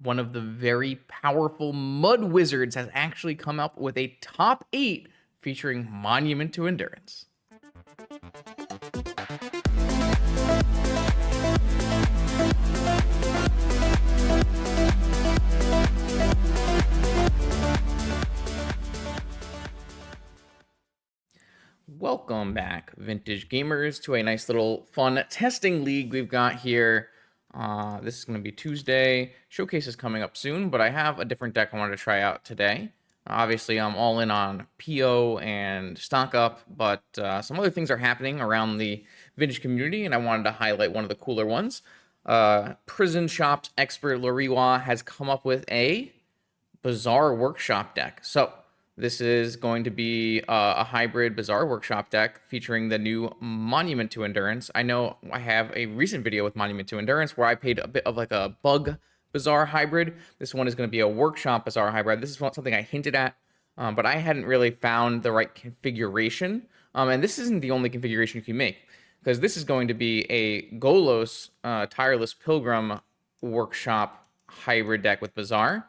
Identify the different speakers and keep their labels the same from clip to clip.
Speaker 1: One of the very powerful mud wizards has actually come up with a top 8 featuring Monument to Endurance. Welcome back, vintage gamers, to a nice little fun testing league we've got here. This is going to be Tuesday. Showcase is coming up soon, but I have a different deck I wanted to try out today. Obviously, I'm all in on PO and stock up, but some other things are happening around the vintage community, and I wanted to highlight one of the cooler ones. Prison Shops expert Lurrus has come up with a Bazaar Workshop deck. So this is going to be a hybrid Bazaar Workshop deck featuring the new Monument to Endurance. I know I have a recent video with Monument to Endurance where I played a bit of like a bug Bazaar hybrid. This one is going to be a Workshop Bazaar hybrid. This is something I hinted at, but I hadn't really found the right configuration. And this isn't the only configuration you can make, because this is going to be a Golos Tireless Pilgrim Workshop hybrid deck with Bazaar.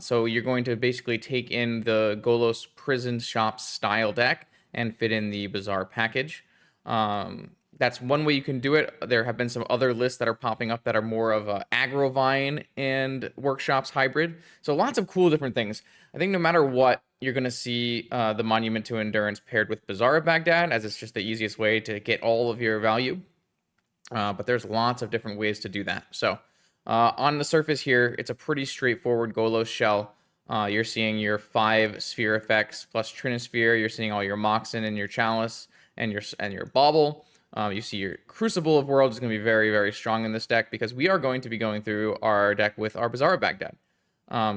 Speaker 1: So you're going to basically take in the Golos Prison Shops style deck and fit in the Bazaar package. That's one way you can do it. There have been some other lists that are popping up that are more of a Agrovine and Workshops hybrid. So lots of cool different things. I think no matter what, you're going to see the Monument to Endurance paired with Bazaar of Baghdad, as it's just the easiest way to get all of your value. But there's lots of different ways to do that. So on the surface here, it's a pretty straightforward Golos shell. You're seeing your 5 sphere effects plus Trinisphere. You're seeing all your Moxen and your Chalice and your Bauble. You see your Crucible of Worlds is going to be very, very strong in this deck, because we are going to be going through our deck with our Bazaar of Baghdad.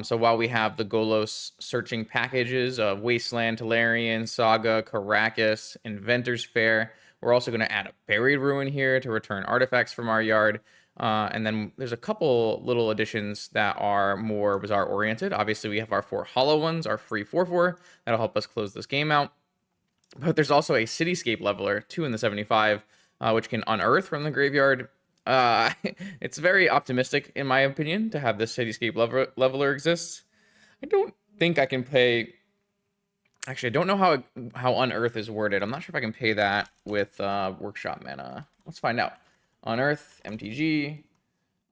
Speaker 1: So while we have the Golos searching packages of Wasteland, Tolarian, Saga, Caracas, Inventor's Fair, we're also going to add a Buried Ruin here to return artifacts from our yard. And then there's a couple little additions that are more Bazaar oriented. Obviously, we have our 4 hollow ones, our free 4/4. That'll help us close this game out. But there's also a Cityscape Leveler, 2 in the 75, which can unearth from the graveyard. It's very optimistic, in my opinion, to have this Cityscape Leveler exist. I don't think I can pay... Actually, I don't know how unearth is worded. I'm not sure if I can pay that with Workshop mana. Let's find out. Unearth, MTG.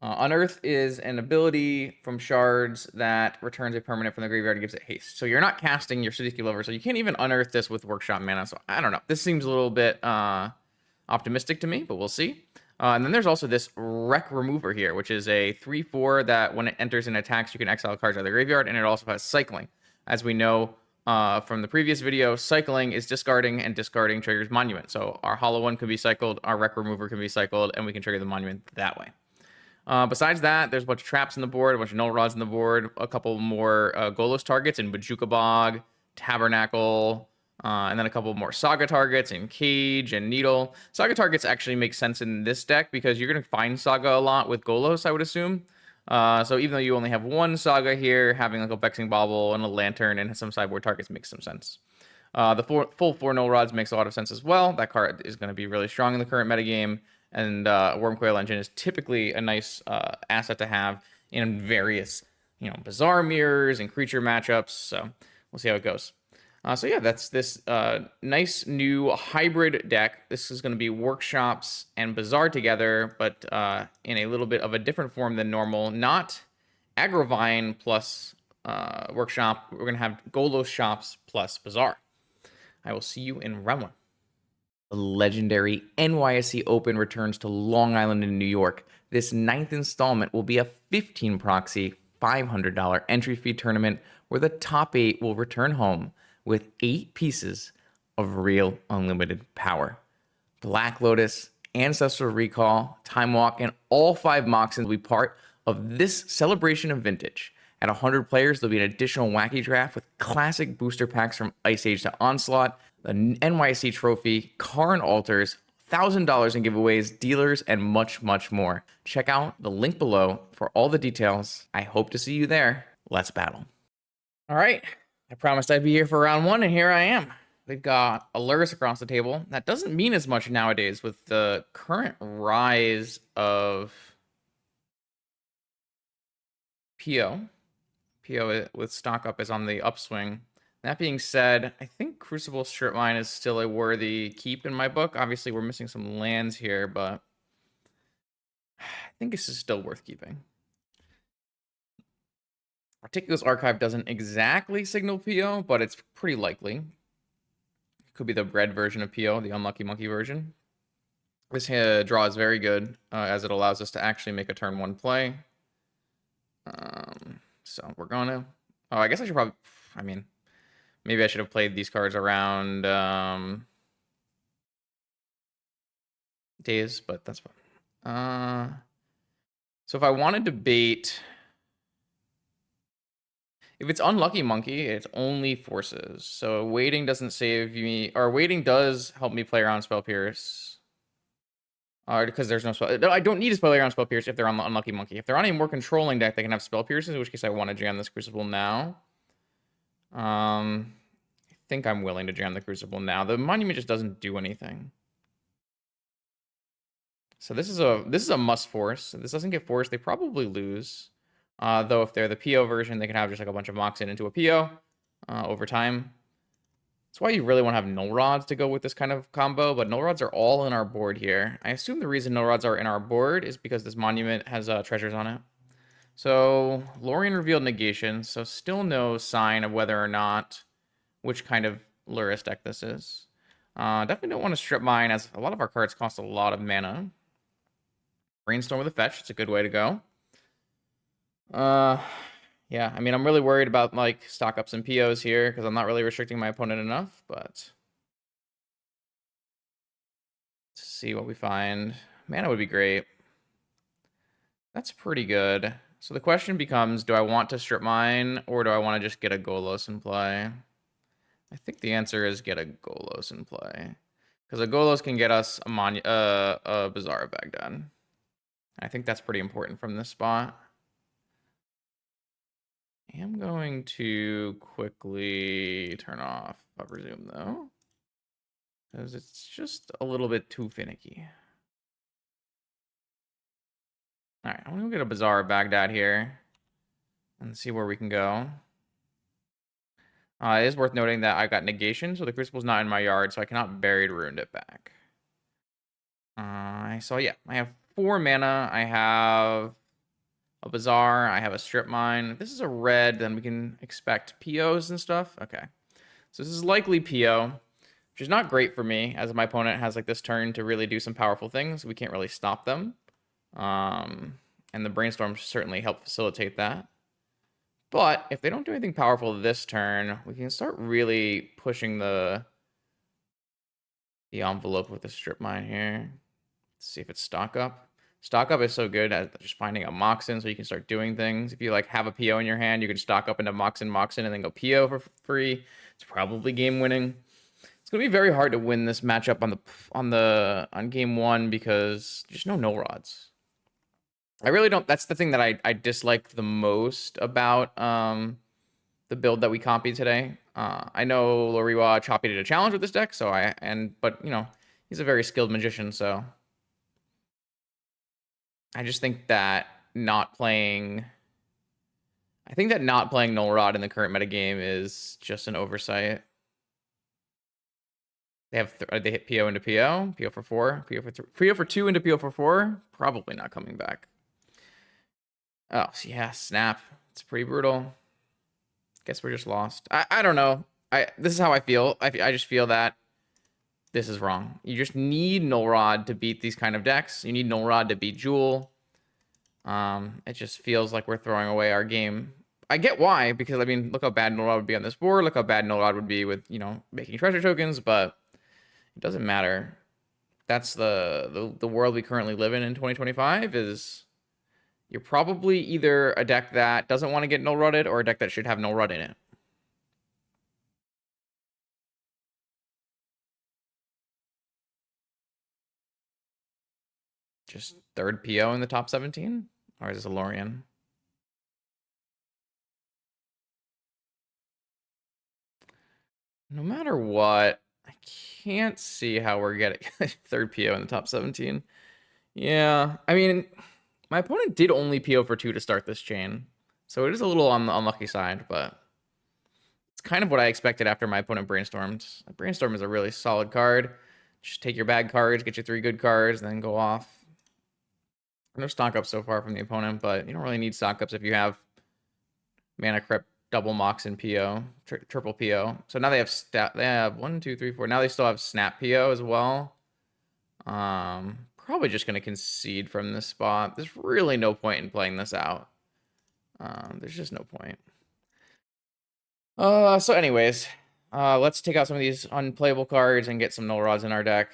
Speaker 1: Unearth is an ability from shards that returns a permanent from the graveyard and gives it haste. So you're not casting your Cityscape Leveler, so you can't even unearth this with Workshop mana. So I don't know. This seems a little bit optimistic to me, but we'll see. And then there's also this Wreck Remover here, which is a 3/4 that when it enters and attacks, you can exile cards out of the graveyard, and it also has cycling. As we know from the previous video, cycling is discarding, and discarding triggers Monument. So our hollow one can be cycled, our Wreck Remover can be cycled, and we can trigger the Monument that way. Besides that, there's a bunch of traps in the board, a bunch of null rods in the board, a couple more Golos targets in Bajuka Bog, Tabernacle, and then a couple more Saga targets in Cage and Needle. Saga targets actually make sense in this deck because you're going to find Saga a lot with Golos, I would assume. So even though you only have one Saga here, having like a Vexing Bauble and a Lantern and some sideboard targets makes some sense. The full 4 null rods makes a lot of sense as well. That card is going to be really strong in the current metagame. And Wormcoil Engine is typically a nice asset to have in various, Bazaar mirrors and creature matchups. So we'll see how it goes. So yeah, that's this nice new hybrid deck. This is going to be Workshops and Bazaar together, but in a little bit of a different form than normal. Not Agrovine plus Workshop. We're going to have Golos Shops plus Bazaar. I will see you in round 1. The legendary NYSE Open returns to Long Island in New York. This 9th installment will be a 15 proxy, $500 entry fee tournament where the top 8 will return home with 8 pieces of real unlimited power. Black Lotus, Ancestral Recall, Time Walk, and all 5 Moxens will be part of this celebration of vintage. At 100 players, there'll be an additional wacky draft with classic booster packs from Ice Age to Onslaught, the NYC trophy, Karn altars, $1,000 in giveaways, dealers, and much, much more. Check out the link below for all the details. I hope to see you there. Let's battle. All right. I promised I'd be here for round 1, and here I am. They've got a Lurrus across the table. That doesn't mean as much nowadays with the current rise of PO. PO with stock up is on the upswing. That being said, I think Crucible Strip Mine is still a worthy keep in my book. Obviously, we're missing some lands here, but I think this is still worth keeping. Articulous Archive doesn't exactly signal PO, but it's pretty likely. It could be the red version of PO, the Unlucky Monkey version. This draw is very good, as it allows us to actually make a turn 1 play. So we're gonna... Oh, I guess I should probably... I mean, maybe I should have played these cards around days, but that's fine. So if I wanted to bait... If it's Unlucky Monkey, it's only forces. So waiting doesn't save me... Or waiting does help me play around Spell Pierce. Because there's no spell. No, I don't need a spell around Spell Pierce if they're on the Unlucky Monkey. If they're on a more controlling deck, they can have Spell Pierces, in which case I want to jam this Crucible now. I think I'm willing to jam the Crucible now. The Monument just doesn't do anything. So this is a must force. If this doesn't get forced, they probably lose. Though if they're the PO version, they can have just like a bunch of Mox in into a PO over time. That's why you really want to have Null Rods to go with this kind of combo, but Null Rods are all in our board here. I assume the reason Null Rods are in our board is because this monument has treasures on it. So, Lorien revealed negation, so still no sign of whether or not which kind of Lurrus deck this is. Definitely don't want to strip mine, as a lot of our cards cost a lot of mana. Brainstorm with a fetch, it's a good way to go. Yeah, I mean, I'm really worried about, like, stock ups and POs here, because I'm not really restricting my opponent enough, but... Let's see what we find. Mana would be great. That's pretty good. So the question becomes, do I want to strip mine, or do I want to just get a Golos in play? I think the answer is get a Golos in play. Because a Golos can get us a Bazaar of Baghdad. I think that's pretty important from this spot. I am going to quickly turn off Hover Zoom, though, because it's just a little bit too finicky. All right, I'm going to get a Bazaar of Baghdad here and see where we can go. It is worth noting that I got negation, so the Crucible's not in my yard, so I cannot Buried Ruined it back. So yeah, I have 4 mana. I have a Bazaar. I have a Strip Mine. If this is a red, then we can expect POs and stuff. Okay. So this is likely PO, which is not great for me, as my opponent has like this turn to really do some powerful things. We can't really stop them. And the Brainstorm certainly help facilitate that. But if they don't do anything powerful this turn, we can start really pushing the envelope with the Strip Mine here. Let's see if it's stock up. Stock up is so good at just finding a Moxen, so you can start doing things. If you like have a PO in your hand, you can stock up into Moxen, and then go PO for free. It's probably game winning. It's gonna be very hard to win this matchup on game 1 because there's no Null Rods. I really don't. That's the thing that I dislike the most about the build that we copied today. I know Loriwa Choppy did a challenge with this deck, but you know, he's a very skilled magician, so I just think that not playing Null Rod in the current metagame is just an oversight. They hit PO into PO, PO for 4, PO for 3, PO for 2 into PO for 4. Probably not coming back. Oh yeah, snap. It's pretty brutal. Guess we're just lost. I don't know. This is how I feel. I just feel that this is wrong. You just need Null Rod to beat these kind of decks. You need Null Rod to beat Jewel. It just feels like we're throwing away our game. I get why, because I mean, look how bad Null Rod would be on this board. Look how bad Null Rod would be with, you know, making treasure tokens, but it doesn't matter. That's the world we currently live in 2025 is you're probably either a deck that doesn't want to get Null Rodded or a deck that should have Null Rod in it. Just third PO in the top 17? Or is this a Lorien? No matter what, I can't see how we're getting third PO in the top 17. Yeah, I mean, my opponent did only PO for 2 to start this chain. So it is a little on the unlucky side, but it's kind of what I expected after my opponent brainstormed. Brainstorm is a really solid card. Just take your bad cards, get your 3 good cards, and then go off. No stock ups so far from the opponent, but you don't really need stock ups if you have Mana Crypt, double Mox, and PO, triple PO. So now they have They have 1, 2, 3, 4. Now they still have Snap PO as well. Probably just gonna concede from this spot. There's really no point in playing this out. There's just no point. So anyways, let's take out some of these unplayable cards and get some Null Rods in our deck.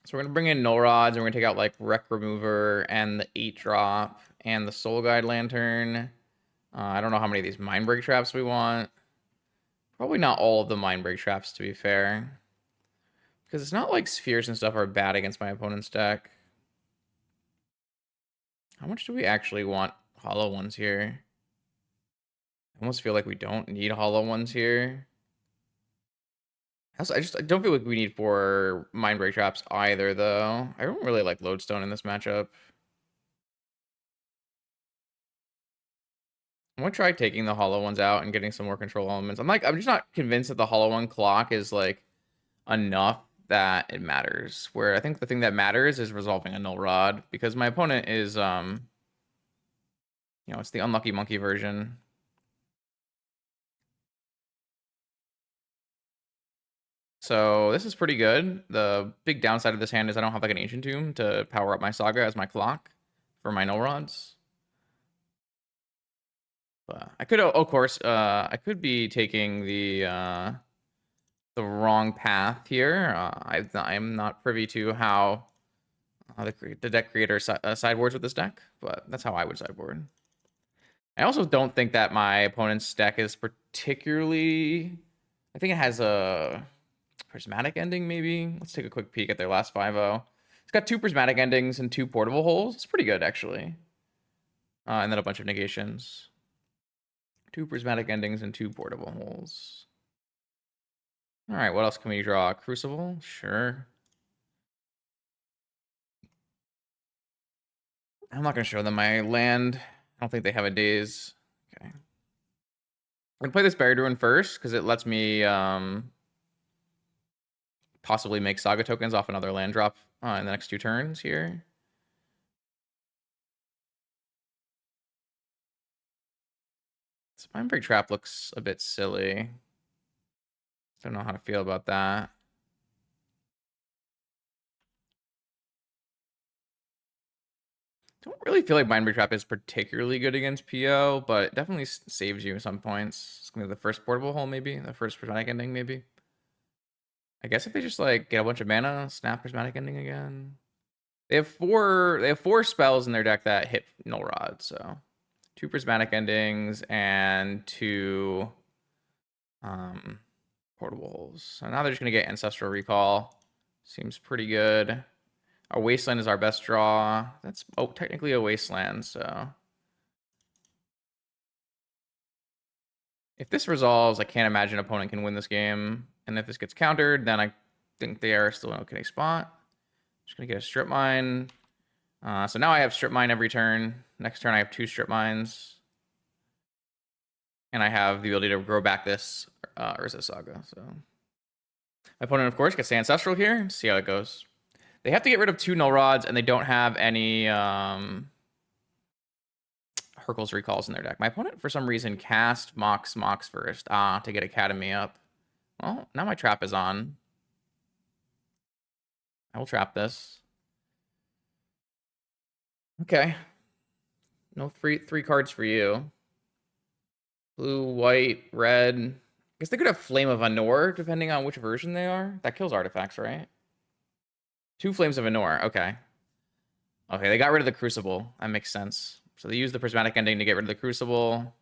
Speaker 1: So we're gonna bring in Null Rods, and we're gonna take out like Wreck Remover and the 8-drop and the Soul Guide Lantern. I don't know how many of these Mind Break Traps we want. Probably not all of the Mind Break Traps, to be fair. Because it's not like Spheres and stuff are bad against my opponent's deck. How much do we actually want hollow ones here? I almost feel like we don't need hollow ones here. I don't feel like we need 4 Mind Break Traps either, though. I don't really like Lodestone in this matchup. I'm gonna try taking the hollow ones out and getting some more control elements. I'm just not convinced that the hollow one clock is like enough that it matters. Where I think the thing that matters is resolving a Null Rod, because my opponent is it's the unlucky monkey version. So this is pretty good. The big downside of this hand is I don't have like an Ancient Tomb to power up my Saga as my clock for my Null Rods. But I could, of course, I could be taking the wrong path here. I'm not privy to how the deck creator sideboards with this deck, but that's how I would sideboard. I also don't think that my opponent's deck is particularly... I think it has a prismatic ending, maybe. Let's take a quick peek at their last 5-0. It's got 2 prismatic endings and 2 portable holes. It's pretty good, actually. And then a bunch of negations. 2 prismatic endings and 2 portable holes. All right, what else can we draw? Crucible? Sure. I'm not going to show them my land. I don't think they have a daze. Okay. I'm going to play this Buried Ruin first, because it lets me possibly make Saga tokens off another land drop in the next 2 turns here. This Mind Break Trap looks a bit silly. Don't know how to feel about that. Don't really feel like Mind Break Trap is particularly good against PO, but it definitely saves you at some points. It's gonna be the first portable hole, maybe the first prismatic ending, maybe. I guess if they just like get a bunch of mana, snap prismatic ending again. They have 4 spells in their deck that hit Null Rod, so 2 prismatic endings and 2 portable holes. So now they're just gonna get Ancestral Recall. Seems pretty good. Our Wasteland is our best draw. That's technically a Wasteland, so if this resolves, I can't imagine an opponent can win this game. And if this gets countered, then I think they are still in an okay spot. Just gonna get a Strip Mine. So now I have Strip Mine every turn. Next turn I have 2 Strip Mines. And I have the ability to grow back this Urza Saga. So my opponent, of course, gets the Ancestral here. See how it goes. They have to get rid of 2 Null Rods, and they don't have any Hurkyl's Recalls in their deck. My opponent, for some reason, cast Mox first. To get Academy up. Well, now my trap is on. I will trap this. Okay. No 3 cards for you. Blue, white, red. I guess they could have Flame of Anor, depending on which version they are. That kills artifacts, right? 2 Flames of Anor. Okay. Okay, they got rid of the Crucible. That makes sense. So they used the Prismatic Ending to get rid of the Crucible.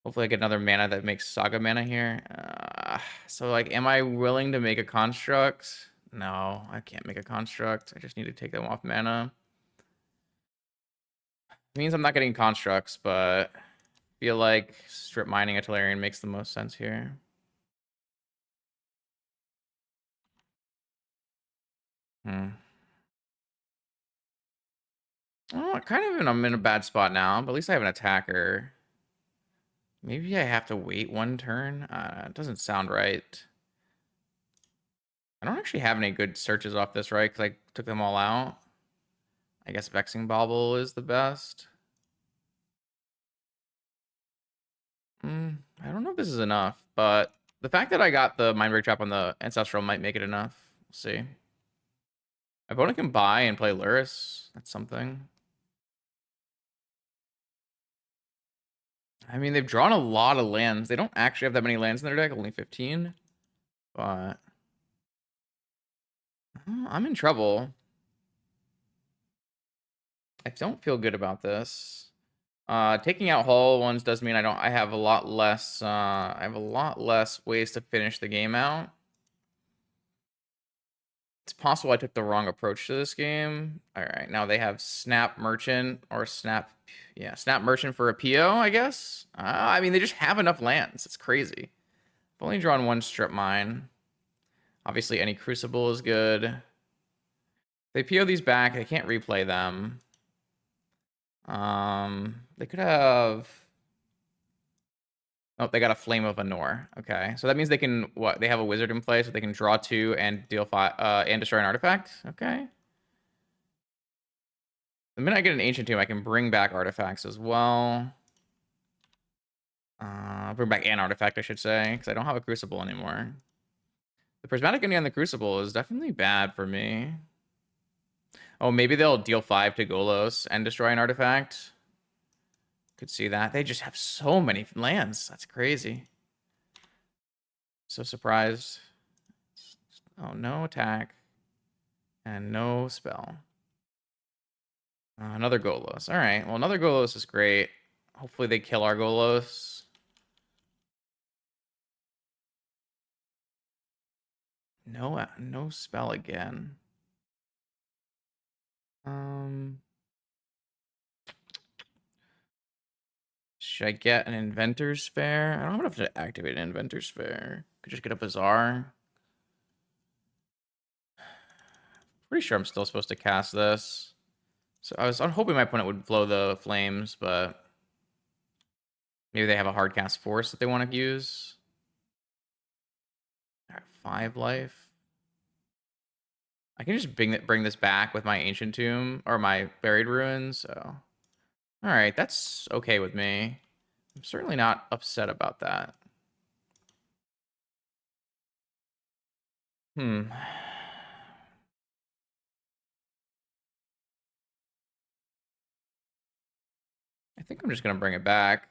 Speaker 1: Hopefully I get another mana that makes Saga mana here. So, like, am I willing to make a Construct? No, I can't make a Construct. I just need to take them off mana. It means I'm not getting Constructs, but I feel like Strip Mining a Tolarian makes the most sense here. Oh, I'm in a bad spot now, but at least I have an attacker. Maybe I have to wait one turn? It doesn't sound right. I don't actually have any good searches off this, right? Because I took them all out. I guess Vexing Bauble is the best. I don't know if this is enough, but the fact that I got the Mindbreak Trap on the Ancestral might make it enough. We'll see. My opponent can buy and play Lurrus. That's something. I mean, they've drawn a lot of lands. They don't actually have that many lands in their deck, only 15. But I'm in trouble. I don't feel good about this. Taking out Hull ones does mean I have a lot less ways to finish the game out. It's possible I took the wrong approach to this game. All right, now they have Snap Merchant or Snap Merchant for a PO, I guess. I mean, they just have enough lands. It's crazy. I've only drawn one Strip Mine. Obviously, any Crucible is good. If they PO these back, they can't replay them. They could have. Oh, they got a Flame of Anor. Okay, so that means they can what? They have a wizard in play, so they can draw 2 and deal 5 and destroy an artifact. Okay. The minute I get an Ancient Tomb, I can bring back artifacts as well. Bring back an artifact, I should say, because I don't have a Crucible anymore. The Prismatic Ending on the Crucible is definitely bad for me. Oh, maybe they'll deal 5 to Golos and destroy an artifact. Could see that. They just have so many lands. That's crazy. So surprised. Oh, no attack. And no spell. Another Golos. All right. Well, another Golos is great. Hopefully they kill our Golos. No spell again. Should I get an Inventor's Fair? I don't have enough to activate an Inventor's Fair. Could just get a Bazaar. Pretty sure I'm still supposed to cast this. So I'm hoping my opponent would blow the flames, but maybe they have a hard cast force that they want to use. 5 life. I can just bring this back with my Ancient Tomb or my Buried Ruins. So, all right, that's okay with me. I'm certainly not upset about that. I think I'm just gonna bring it back.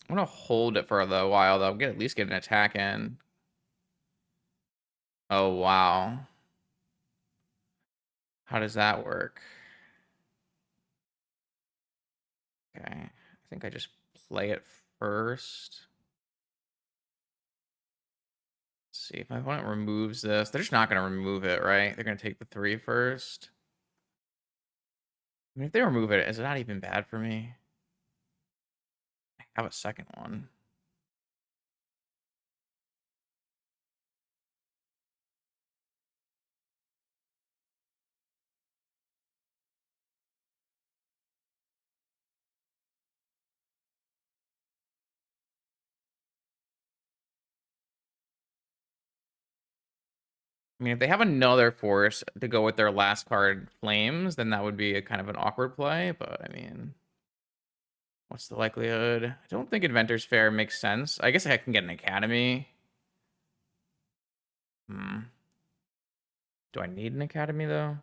Speaker 1: I'm gonna hold it for a while though. At least get an attack in. Oh wow. How does that work? Okay. I think I just play it first. Let's see if my opponent removes this. They're just not gonna remove it, right? They're gonna take the 3 first. I mean, if they remove it, is it not even bad for me? I have a second one. I mean, if they have another force to go with their last card, Flames, then that would be a kind of an awkward play. But I mean, what's the likelihood? I don't think Inventor's Fair makes sense. I guess I can get an Academy. Do I need an Academy, though?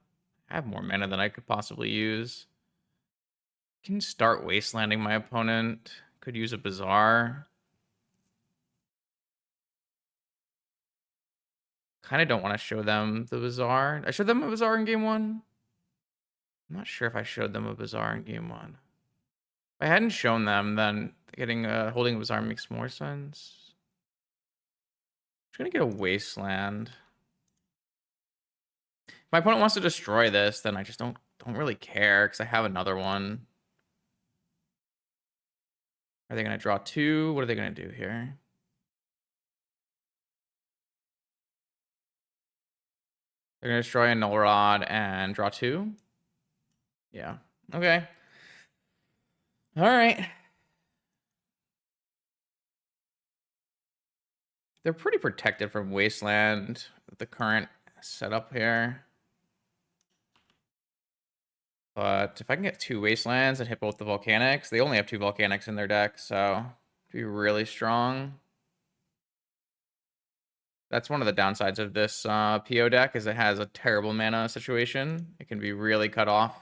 Speaker 1: I have more mana than I could possibly use. Can start wastelanding my opponent. Could use a Bazaar. Kind of don't want to show them the Bazaar. I showed them a Bazaar in game 1. I'm not sure if I showed them a Bazaar in game 1. If I hadn't shown them, then holding a Bazaar makes more sense. I'm just gonna get a Wasteland. If my opponent wants to destroy this, then I just don't really care because I have another one. Are they gonna draw 2? What are they gonna do here? They're gonna destroy a Null Rod and draw 2. Yeah. Okay. All right. They're pretty protected from Wasteland with the current setup here. But if I can get 2 Wastelands and hit both the Volcanics, they only have 2 Volcanics in their deck, so be really strong. That's one of the downsides of this PO deck, is it has a terrible mana situation. It can be really cut off.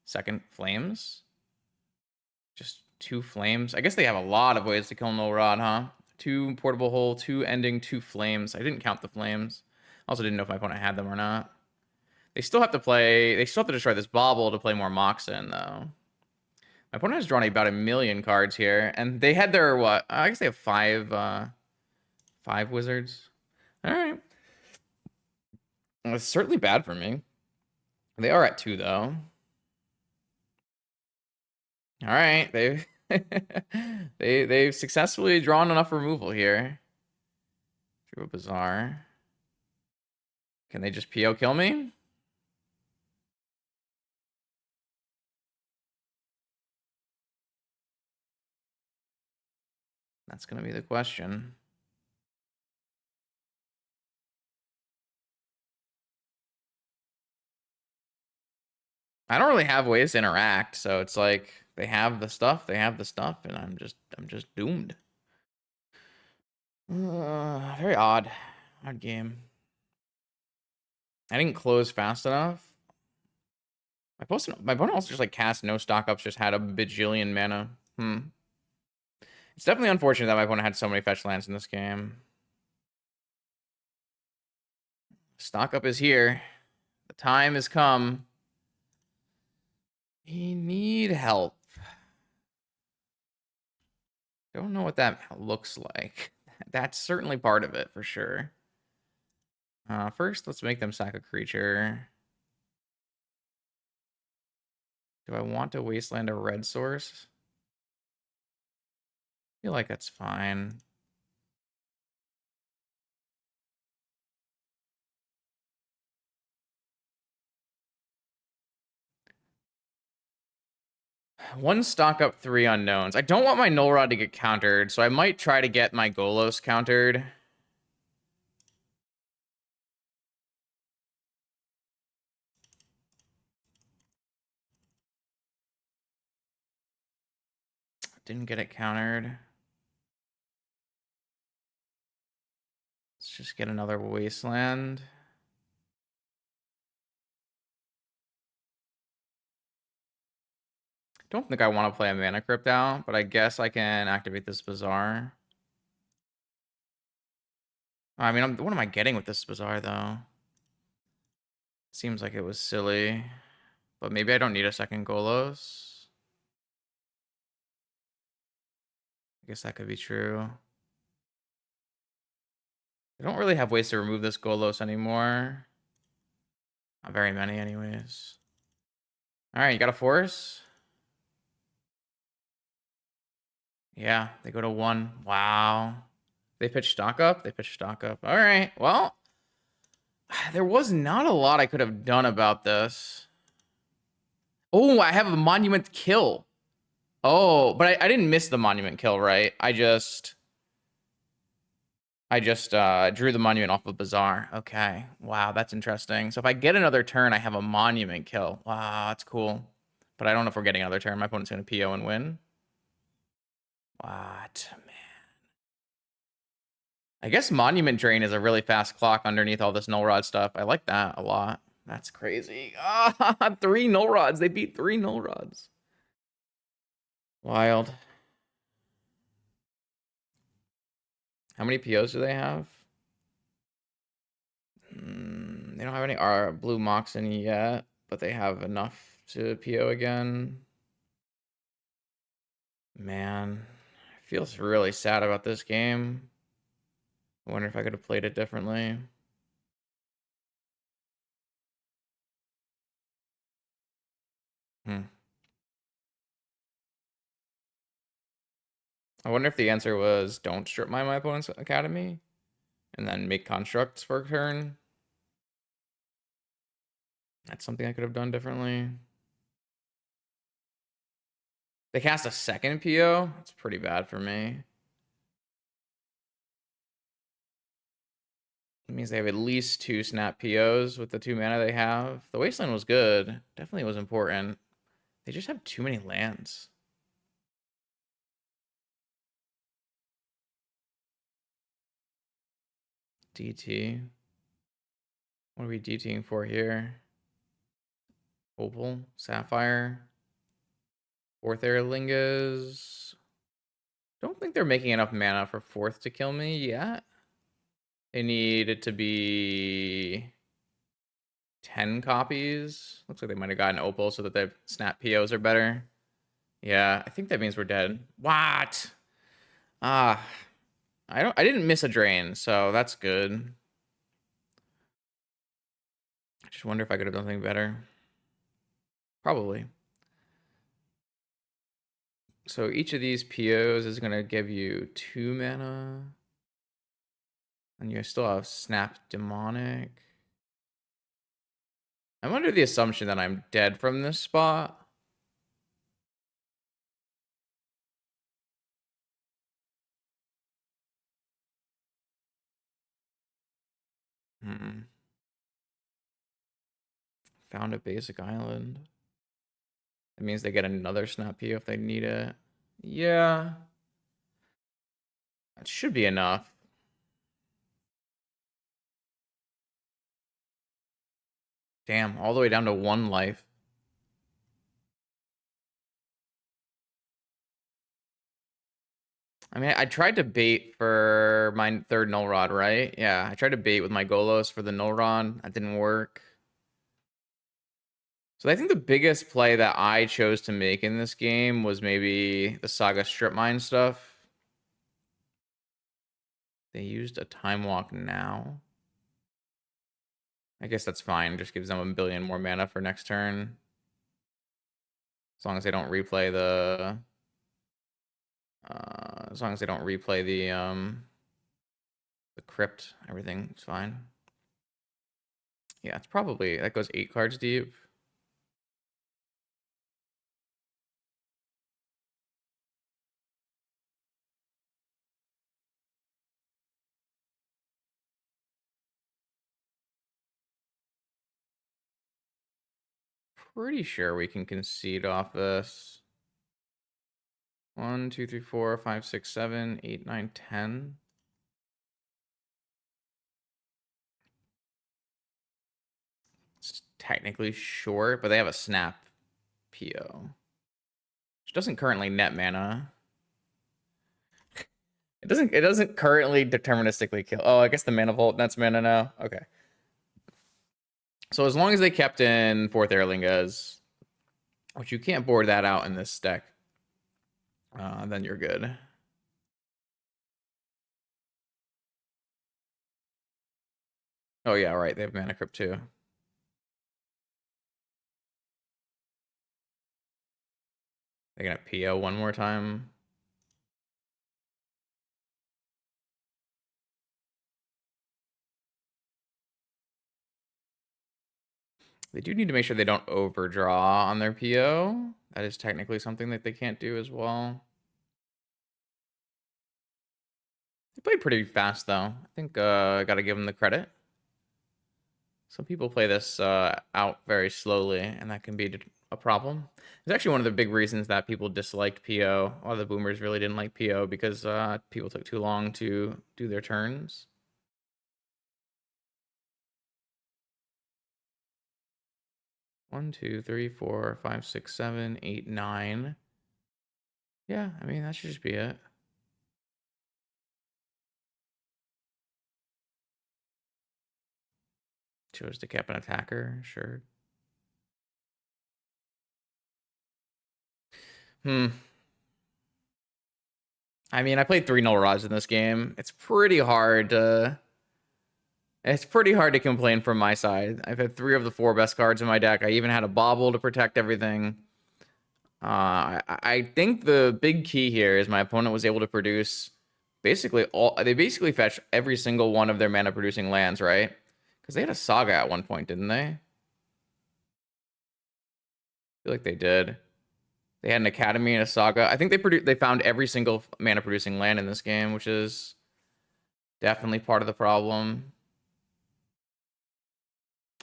Speaker 1: Second Flames. Just 2 Flames. I guess they have a lot of ways to kill Null Rod, huh? 2 Portable Hole, 2 Ending, 2 Flames. I didn't count the Flames. Also didn't know if my opponent had them or not. They still have to play... They still have to destroy this Bauble to play more Moxen, though. My opponent has drawn about 1,000,000 cards here. And they had their, what? I guess they have 5 Wizards. Alright. It's certainly bad for me. They are at 2, though. Alright. They've successfully drawn enough removal here. Drew a Bazaar. Can they just PO kill me? That's going to be the question. I don't really have ways to interact, so it's like they have the stuff, and I'm just doomed. Very odd game. I didn't close fast enough. My opponent also just like cast no stock ups, just had a bajillion mana. It's definitely unfortunate that my opponent had so many fetch lands in this game. Stock up is here. The time has come. We need help. Don't know what that looks like. That's certainly part of it for sure. First, let's make them sack a creature. Do I want to wasteland a red source? I feel like that's fine. One stock up, 3 unknowns. I don't want my Null Rod to get countered, so I might try to get my Golos countered. Didn't get it countered. Let's just get another wasteland. Don't think I want to play a Mana Crypt out, but I guess I can activate this Bazaar. I mean, what am I getting with this Bazaar, though? Seems like it was silly. But maybe I don't need a second Golos. I guess that could be true. I don't really have ways to remove this Golos anymore. Not very many, anyways. Alright, you got a force? Yeah, they go to 1. Wow. They pitch stock up? They pitch stock up. Alright, well. There was not a lot I could have done about this. Oh, I have a monument kill. Oh, but I didn't miss the monument kill, right? I just drew the monument off of Bazaar. Okay. Wow, that's interesting. So if I get another turn, I have a monument kill. Wow, that's cool. But I don't know if we're getting another turn. My opponent's going to PO and win. What? Man. I guess Monument Drain is a really fast clock underneath all this Null Rod stuff. I like that a lot. That's crazy. 3 Null Rods. They beat 3 Null Rods. Wild. How many POs do they have? They don't have any blue Moxen yet, but they have enough to PO again. Man, I feel really sad about this game. I wonder if I could have played it differently. I wonder if the answer was don't strip mine my opponent's academy and then make constructs for a turn. That's something I could have done differently. They cast a second PO? That's pretty bad for me. It means they have at least 2 snap POs with the 2 mana they have. The Wasteland was good. Definitely was important. They just have too many lands. DT. What are we DTing for here? Opal, Sapphire, Fourth Airlingas. Don't think they're making enough mana for fourth to kill me yet. They need it to be 10 copies. Looks like they might have gotten Opal so that their snap POs are better. Yeah, I think that means we're dead. What? Ah, I didn't miss a drain, so that's good. I just wonder if I could have done something better. Probably. So each of these POs is gonna give you 2 mana. And you still have Snap Demonic. I'm under the assumption that I'm dead from this spot. Found a basic island. That means they get another Snap PO if they need it. Yeah. That should be enough. Damn, all the way down to 1 life. I mean, I tried to bait for my 3rd Null Rod, right? Yeah, I tried to bait with my Golos for the Null Rod. That didn't work. So I think the biggest play that I chose to make in this game was maybe the Saga Strip Mine stuff. They used a Time Walk now. I guess that's fine. Just gives them a billion more mana for next turn. As long as they don't replay the... as long as they don't replay the Crypt, everything's fine. Yeah, it's probably... That goes 8 cards deep. Pretty sure we can concede off this. 1, 2, 3, 4, 5, 6, 7, 8, 9, 10. It's technically short, but they have a Snap PO. Which doesn't currently net mana. It doesn't currently deterministically kill. Oh, I guess the mana vault nets mana now. Okay. So as long as they kept in 4th Airlingas, which you can't board that out in this deck, then you're good. Oh yeah, right. They have Mana Crypt too. They're gonna PO one more time. They do need to make sure they don't overdraw on their PO. That is technically something that they can't do as well. They played pretty fast though. I think I gotta give them the credit. Some people play this out very slowly, and that can be a problem. It's actually one of the big reasons that people disliked PO. A lot of the boomers really didn't like PO because people took too long to do their turns. One, 2, 3, 4, 5, 6, 7, 8, 9. Yeah, I mean, that should just be it. Chose to cap an attacker, sure. I mean, I played 3 Null Rods in this game. It's pretty hard to complain from my side. I've had 3 of the 4 best cards in my deck. I even had a Bobble to protect everything. I think the big key here is my opponent was able to produce basically they basically fetched every single one of their mana producing lands, right? Because they had a Saga at one point, didn't they? feel like they did. They had an academy and a saga. I think they found every single mana producing land in this game, which is definitely part of the problem.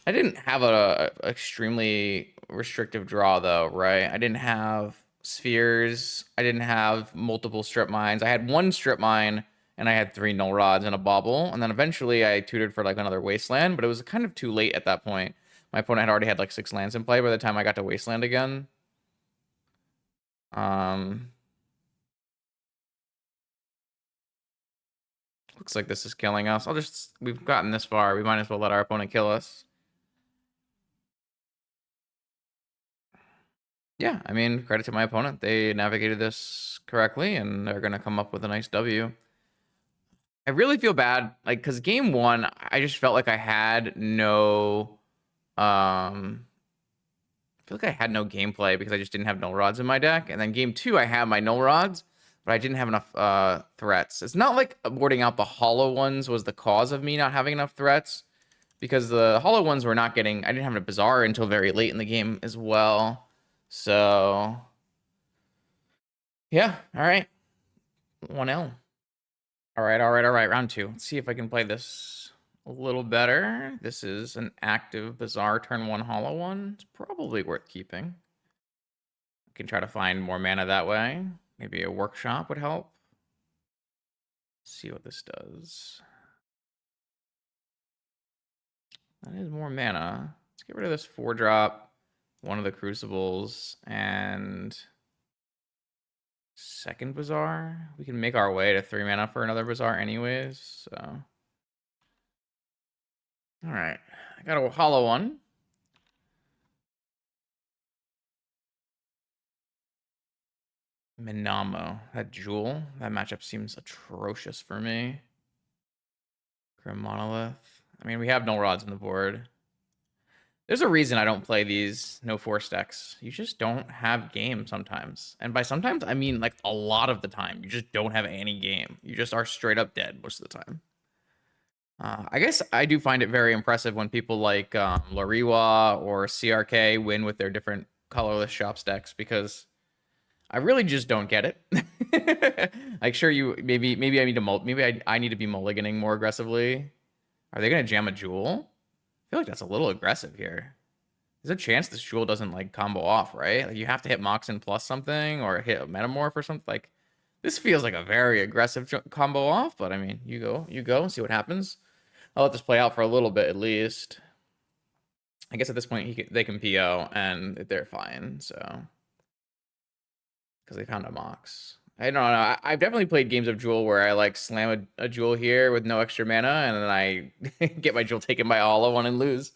Speaker 1: I didn't have a extremely restrictive draw though, right? I didn't have spheres. I didn't have multiple strip mines. I had one strip mine and I had 3 null rods and a bobble. And then eventually I tutored for like another wasteland, but it was kind of too late at that point. My opponent had already had like 6 lands in play by the time I got to wasteland again. Looks like this is killing us. We've gotten this far. We might as well let our opponent kill us. Yeah, I mean, credit to my opponent. They navigated this correctly, and they're going to come up with a nice W. I really feel bad, like, because game 1, I just felt like I had no, I feel like I had no gameplay because I just didn't have null rods in my deck. And then game 2, I had my null rods, but I didn't have enough threats. It's not like boarding out the hollow ones was the cause of me not having enough threats, because the hollow ones were not getting, I didn't have a Bazaar until very late in the game as well. So, yeah, all right. 1L. All right. Round 2. Let's see if I can play this a little better. This is an active Bazaar turn 1 hollow one. It's probably worth keeping. I can try to find more mana that way. Maybe a workshop would help. Let's see what this does. That is more mana. Let's get rid of this 4-drop, one of the crucibles, and second Bazaar. We can make our way to 3 mana for another Bazaar anyways, so. All right, I got a hollow one. Minamo, that Jewel, that matchup seems atrocious for me. Grim Monolith. I mean, we have no rods on the board. There's a reason I don't play these no force decks. You just don't have game sometimes. And by sometimes, I mean like a lot of the time. You just don't have any game. You just are straight up dead most of the time. I guess I do find it very impressive when people like Lariwa or CRK win with their different colorless shops decks, because I really just don't get it. Like, sure, maybe I need to maybe I need to be mulliganing more aggressively. Are they gonna jam a Jewel? I feel like that's a little aggressive here. There's a chance this Jewel doesn't like combo off, right? Like, you have to hit Moxen plus something or hit a Metamorph or something. Like, this feels like a very aggressive combo off, but I mean, you go and see what happens. I'll let this play out for a little bit at least. I guess at this point they can PO and they're fine, so. Because they found a Mox. I don't know. I've definitely played games of Jewel where I like slam a Jewel here with no extra mana, and then I get my Jewel taken by all of one and lose.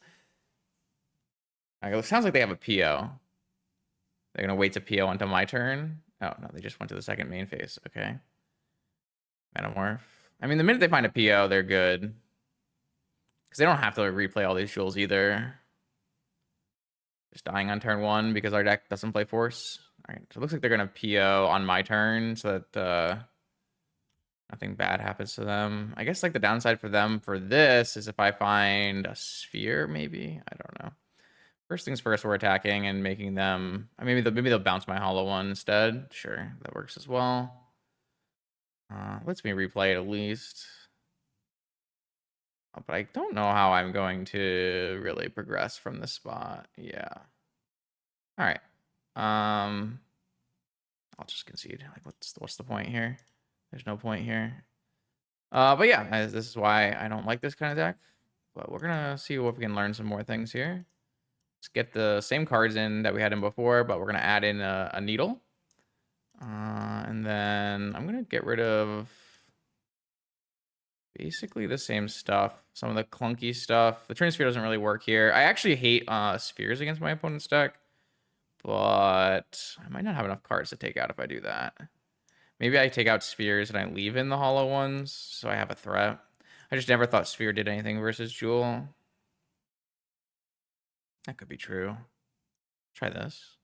Speaker 1: It sounds like they have a PO. They're gonna wait to PO until my turn. Oh no, they just went to the second main phase. Okay. Metamorph. I mean, the minute they find a PO, they're good. Because they don't have to replay all these Jewels either. Just dying on turn 1 because our deck doesn't play Force. All right, so it looks like they're gonna PO on my turn so that nothing bad happens to them. I guess like the downside for them for this is if I find a sphere, maybe. I don't know. First things first, we're attacking and making them. Maybe they'll bounce my hollow one instead. Sure, that works as well. Lets me replay it at least. But I don't know how I'm going to really progress from this spot. Yeah. All right. I'll just concede. Like, what's the point here? There's no point here. But yeah, this is why I don't like this kind of deck. But we're gonna see if we can learn some more things here. Let's get the same cards in that we had in before, but we're gonna add in a needle. And then I'm gonna get rid of basically the same stuff. Some of the clunky stuff. The Trin Sphere doesn't really work here. I actually hate spheres against my opponent's deck, but I might not have enough cards to take out if I do that. Maybe I take out spheres and I leave in the hollow ones, so I have a threat. I just never thought sphere did anything versus Jewel. That could be true. Try this.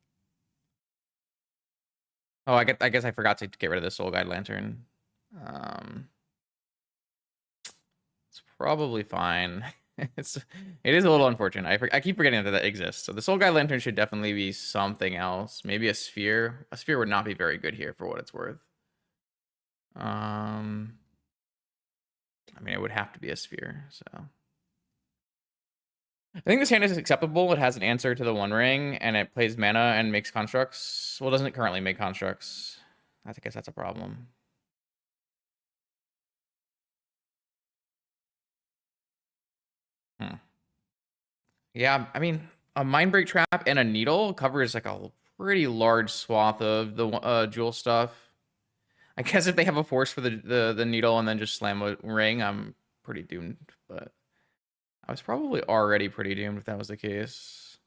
Speaker 1: Oh, I guess I forgot to get rid of the Soul Guide Lantern. It's probably fine. It is a little unfortunate. I keep forgetting that that exists. So the Soul Guide Lantern should definitely be something else. Maybe a sphere. A sphere would not be very good here for what it's worth. I mean, it would have to be a sphere. So I think this hand is acceptable. It has an answer to the One Ring, and it plays mana and makes constructs. Well, doesn't it currently make constructs? I guess that's a problem. Yeah, I mean, a Mindbreak Trap and a Needle covers like a pretty large swath of the Jewel stuff. I guess if they have a force for the Needle and then just slam a ring, I'm pretty doomed. But I was probably already pretty doomed if that was the case.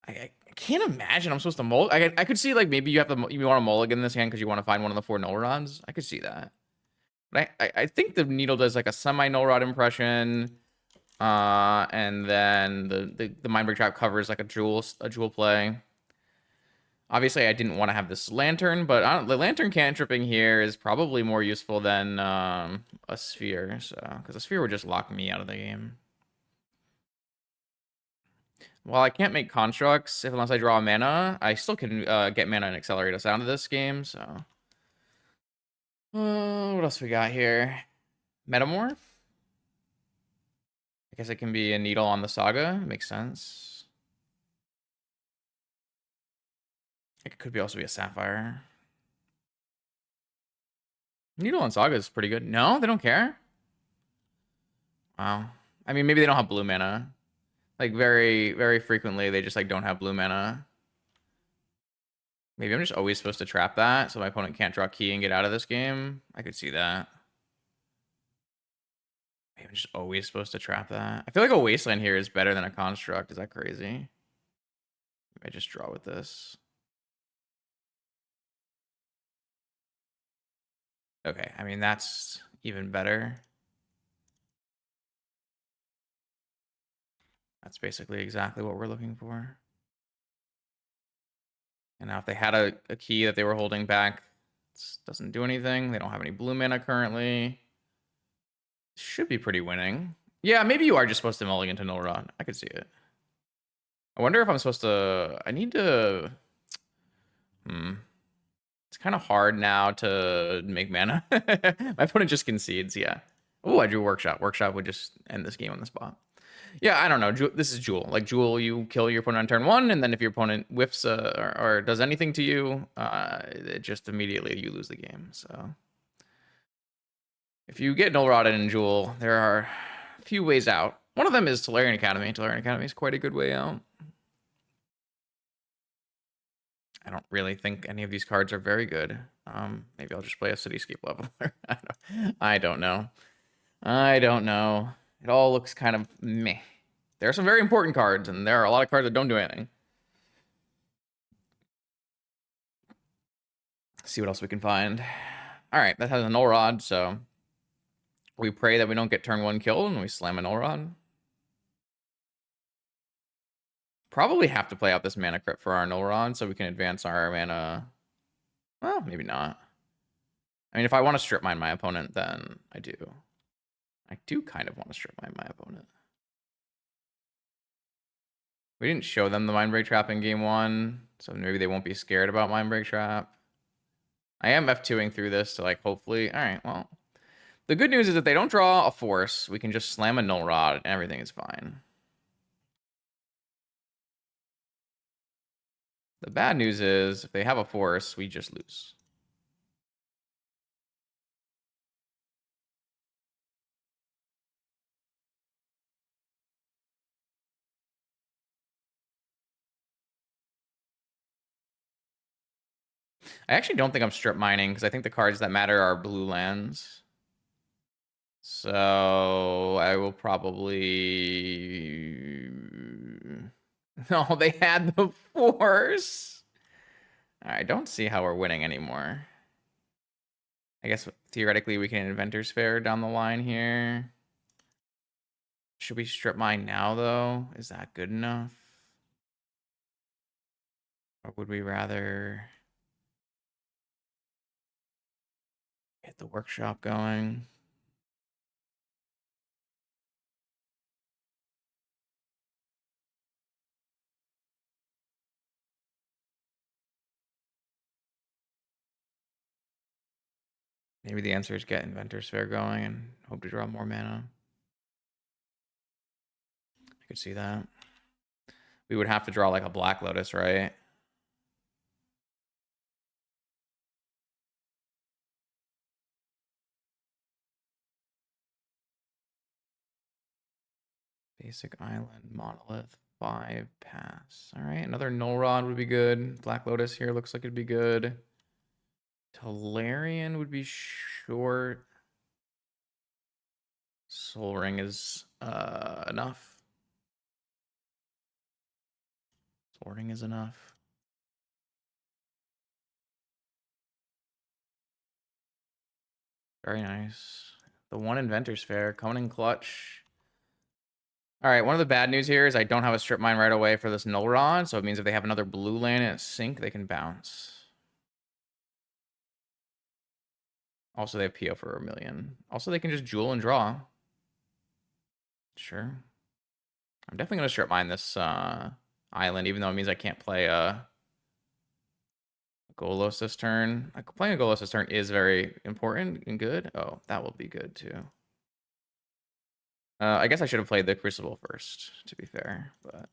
Speaker 1: I can't imagine I'm supposed to I could see like maybe you want to mulligan this hand because you want to find one of the 4 null rods. I could see that. But I think the Needle does like a semi null rod impression. And then the Mindbreak Trap covers like a jewel play. Obviously, I didn't want to have this lantern, but the lantern cantripping here is probably more useful than a sphere. So, because a sphere would just lock me out of the game. While I can't make constructs unless I draw mana, I still can get mana and accelerate us out of this game. So, what else we got here? Metamorph. I guess it can be a needle on the saga. Makes sense. It could also be a sapphire. Needle on saga is pretty good. No, they don't care. Wow. I mean, maybe they don't have blue mana. Like very, very frequently, they just like don't have blue mana. Maybe I'm just always supposed to trap that so my opponent can't draw key and get out of this game. I could see that. Maybe I'm just always supposed to trap that. I feel like a wasteland here is better than a construct. Is that crazy? Maybe I just draw with this. Okay, I mean, that's even better. That's basically exactly what we're looking for. And now if they had a key that they were holding back, it doesn't do anything. They don't have any blue mana currently. Should be pretty winning. Yeah, maybe you are just supposed to mulligan to null rod. I could see it. I wonder if I'm supposed to... I need to... It's kind of hard now to make mana. My opponent just concedes, yeah. Oh, I drew Workshop. Workshop would just end this game on the spot. Yeah, I don't know. This is Jewel. Like, Jewel, you kill your opponent on turn 1, and then if your opponent whiffs or does anything to you, it just immediately you lose the game. So if you get null rotted in Jewel, there are a few ways out. One of them is Tolarian Academy. Tolarian Academy is quite a good way out. I don't really think any of these cards are very good. Maybe I'll just play a Cityscape Leveler. I don't know. I don't know. It all looks kind of meh. There are some very important cards, and there are a lot of cards that don't do anything. Let's see what else we can find. All right, that has a null rod, so we pray that we don't get turn 1 killed, and we slam a null rod. Probably have to play out this mana crypt for our null rod so we can advance our mana. Well, maybe not. I mean, if I want to strip mine my opponent, then I do. I do kind of want to strip mine my opponent. We didn't show them the Mindbreak Trap in game 1, so maybe they won't be scared about Mindbreak Trap. I am F2ing through this to like hopefully... All right, well. The good news is if they don't draw a force, we can just slam a null rod and everything is fine. The bad news is if they have a force, we just lose. I actually don't think I'm strip mining because I think the cards that matter are blue lands. So I will probably... No, they had the force. I don't see how we're winning anymore. I guess theoretically we can Inventor's Fair down the line here. Should we strip mine now, though? Is that good enough? Or would we rather get the workshop going? Maybe the answer is get Inventor's Fair going and hope to draw more mana. I could see that. We would have to draw like a Black Lotus, right? Basic Island, Monolith, 5 pass. All right, another Null Rod would be good. Black Lotus here looks like it'd be good. Tolarian would be short. Soul Ring is enough. Soul Ring is enough. Very nice. The one Inventor's Fair coming in clutch. All right, one of the bad news here is I don't have a strip mine right away for this Null Rod, so it means if they have another blue land and a sink, they can bounce. Also, they have PO for 1,000,000. Also, they can just jewel and draw. Sure. I'm definitely going to strip mine this island, even though it means I can't play a Golos this turn. Like, playing a Golos this turn is very important and good. Oh, that will be good too. I guess I should have played the Crucible first, to be fair, but...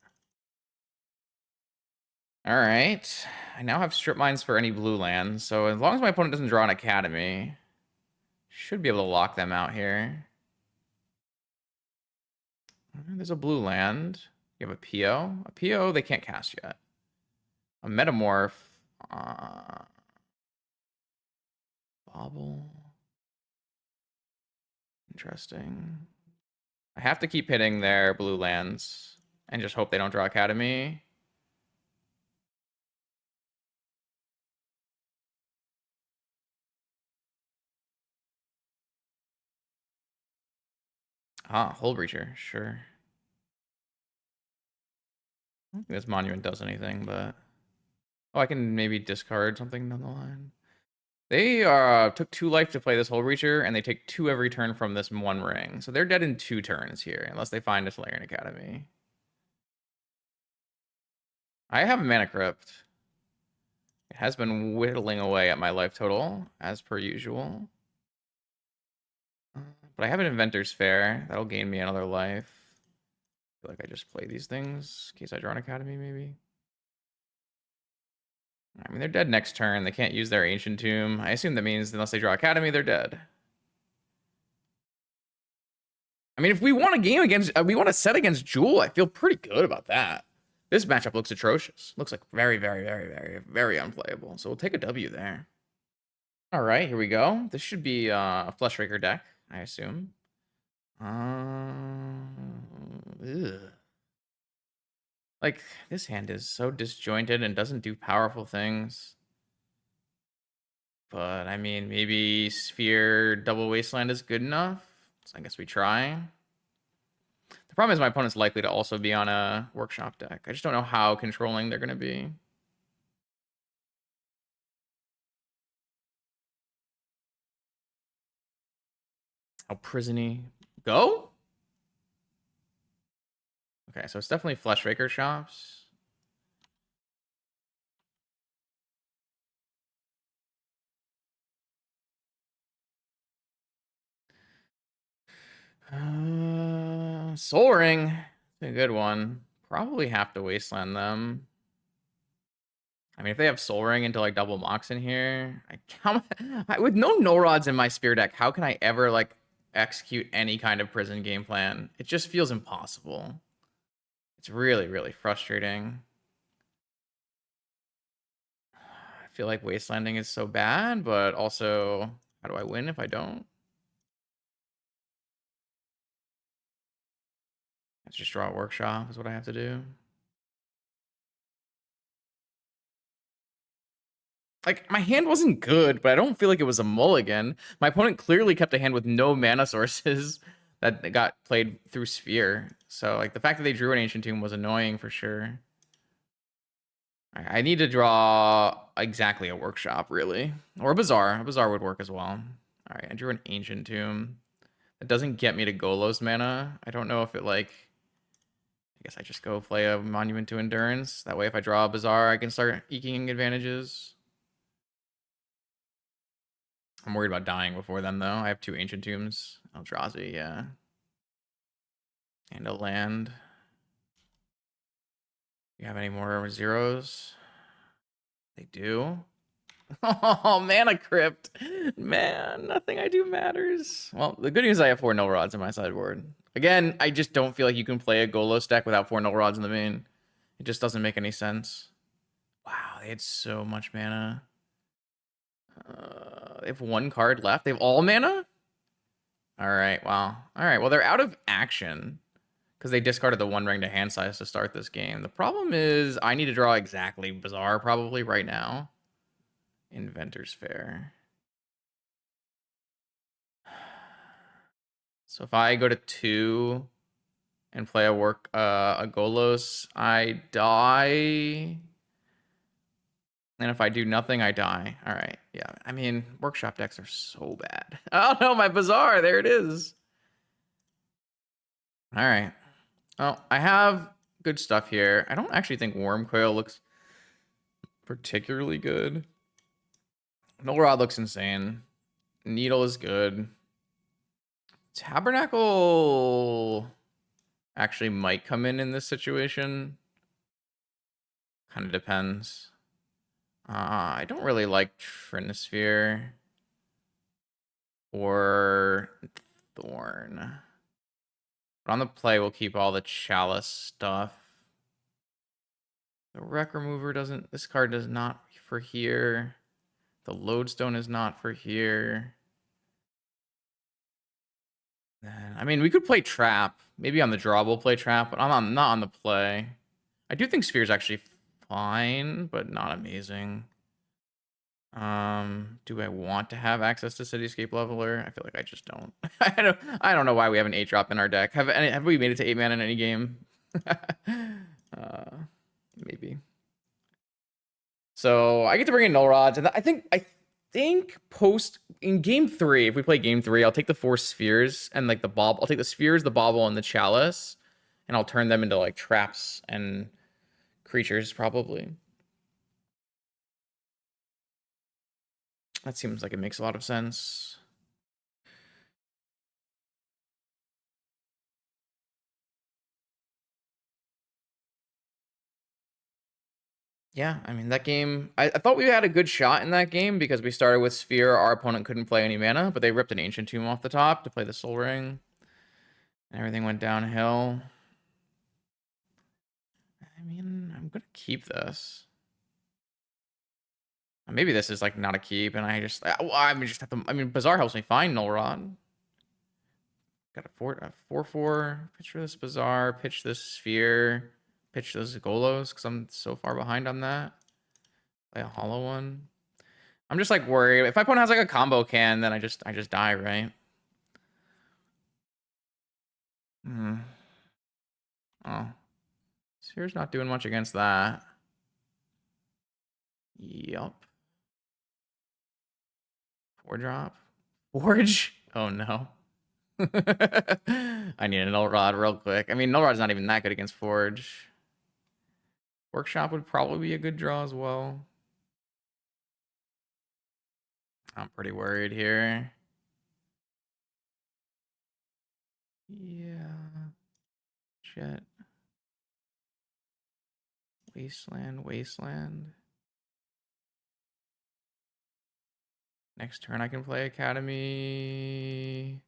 Speaker 1: All right. I now have strip mines for any blue lands, so as long as my opponent doesn't draw an Academy, should be able to lock them out here. There's a blue land. You have a PO. A PO they can't cast yet. A Metamorph. Bobble. Interesting. I have to keep hitting their blue lands and just hope they don't draw Academy. Ah, Hull Breacher, sure. I don't think this monument does anything, but... Oh, I can maybe discard something down the line. They took 2 life to play this Hull Breacher, and they take 2 every turn from this 1 ring. So they're dead in 2 turns here, unless they find a Tolarian Academy. I have a Mana Crypt. It has been whittling away at my life total, as per usual. But I have an Inventor's Fair. That'll gain me another life. I feel like I just play these things in case I draw an Academy, maybe. I mean, they're dead next turn. They can't use their Ancient Tomb. I assume that means unless they draw Academy, they're dead. I mean, if we want a game against, we want a set against Jewel, I feel pretty good about that. This matchup looks atrocious. Looks like very, very, very, very, very unplayable. So we'll take a W there. All right, here we go. This should be a Flesh Raker deck, I assume. Like, this hand is so disjointed and doesn't do powerful things. But, I mean, maybe Sphere Double Wasteland is good enough. So I guess we try. The problem is my opponent's likely to also be on a Workshop deck. I just don't know how controlling they're going to be. How prisony. Go? Okay, so it's definitely Flesh Raker Shops. Soul Ring. It's a good one. Probably have to Wasteland them. I mean, if they have Soul Ring into like double Mox in here, with no Null Rods in my Spear deck, how can I ever like execute any kind of prison game plan? It just feels impossible. It's really, really frustrating. I feel like Wastelanding is so bad, but also, how do I win if I don't? Let's just draw a Workshop is what I have to do. Like, my hand wasn't good, but I don't feel like it was a mulligan. My opponent clearly kept a hand with no mana sources that got played through Sphere. So, like, the fact that they drew an Ancient Tomb was annoying for sure. I need to draw exactly a Workshop, really. Or a Bazaar. A Bazaar would work as well. All right, I drew an Ancient Tomb. It doesn't get me to Golos mana. I don't know if it, like... I guess I just go play a Monument to Endurance. That way, if I draw a Bazaar, I can start eking advantages. I'm worried about dying before then, though. I have 2 Ancient Tombs. Eldrazi, yeah. And a land. You have any more zeros? They do. Oh, Mana Crypt. Man, nothing I do matters. Well, the good news is I have 4 Null Rods in my sideboard. Again, I just don't feel like you can play a Golos deck without 4 Null Rods in the main. It just doesn't make any sense. Wow, they had so much mana. They have 1 card left. They have all mana? All right, wow. All right, well, they're out of action because they discarded the 1 ring to hand size to start this game. The problem is I need to draw exactly Bazaar probably right now. Inventor's Fair. So if I go to 2 and play a Golos, I die. And if I do nothing, I die. All right. Yeah. I mean, workshop decks are so bad. Oh no, my Bazaar. There it is. All right. Oh, I have good stuff here. I don't actually think Worm Coil looks particularly good. Null Rod looks insane. Needle is good. Tabernacle actually might come in this situation. Kind of depends. I don't really like Trinisphere or Thorn. But on the play, we'll keep all the Chalice stuff. The Wreck Remover doesn't... This card does not for here. The Lodestone is not for here. Then, I mean, we could play Trap. Maybe on the draw we'll play Trap, but I'm not on the play. I do think Sphere's actually fine, but not amazing. Do I want to have access to Cityscape Leveler? I feel like I just don't. I don't know why we have an 8-drop in our deck. Have we made it to 8 mana in any game? Maybe. So I get to bring in Null Rods, and I think post in game 3, if we play game 3, I'll take the 4 spheres and like the bob. I'll take the spheres, the bauble, and the chalice, and I'll turn them into like traps and creatures probably. That seems like it makes a lot of sense. Yeah, I mean, that game, I thought we had a good shot in that game because we started with Sphere. Our opponent couldn't play any mana, but they ripped an Ancient Tomb off the top to play the Soul Ring. And everything went downhill. I mean, I'm going to keep this. Maybe this is like not a keep, and I just have to. I mean, Bazaar helps me find Null Rod. Got a 4/4. Pitch for this Bazaar. Pitch this Sphere. Pitch those Golos because I'm so far behind on that. Play a hollow one. I'm just like worried. If my opponent has like a combo can, then I just die, right? Oh. Sphere's not doing much against that. Yup. 4-drop. Forge? Oh no. I need a Null Rod real quick. I mean, Null Rod's not even that good against Forge. Workshop would probably be a good draw as well. I'm pretty worried here. Yeah. Jet. Wasteland. Next turn I can play Academy.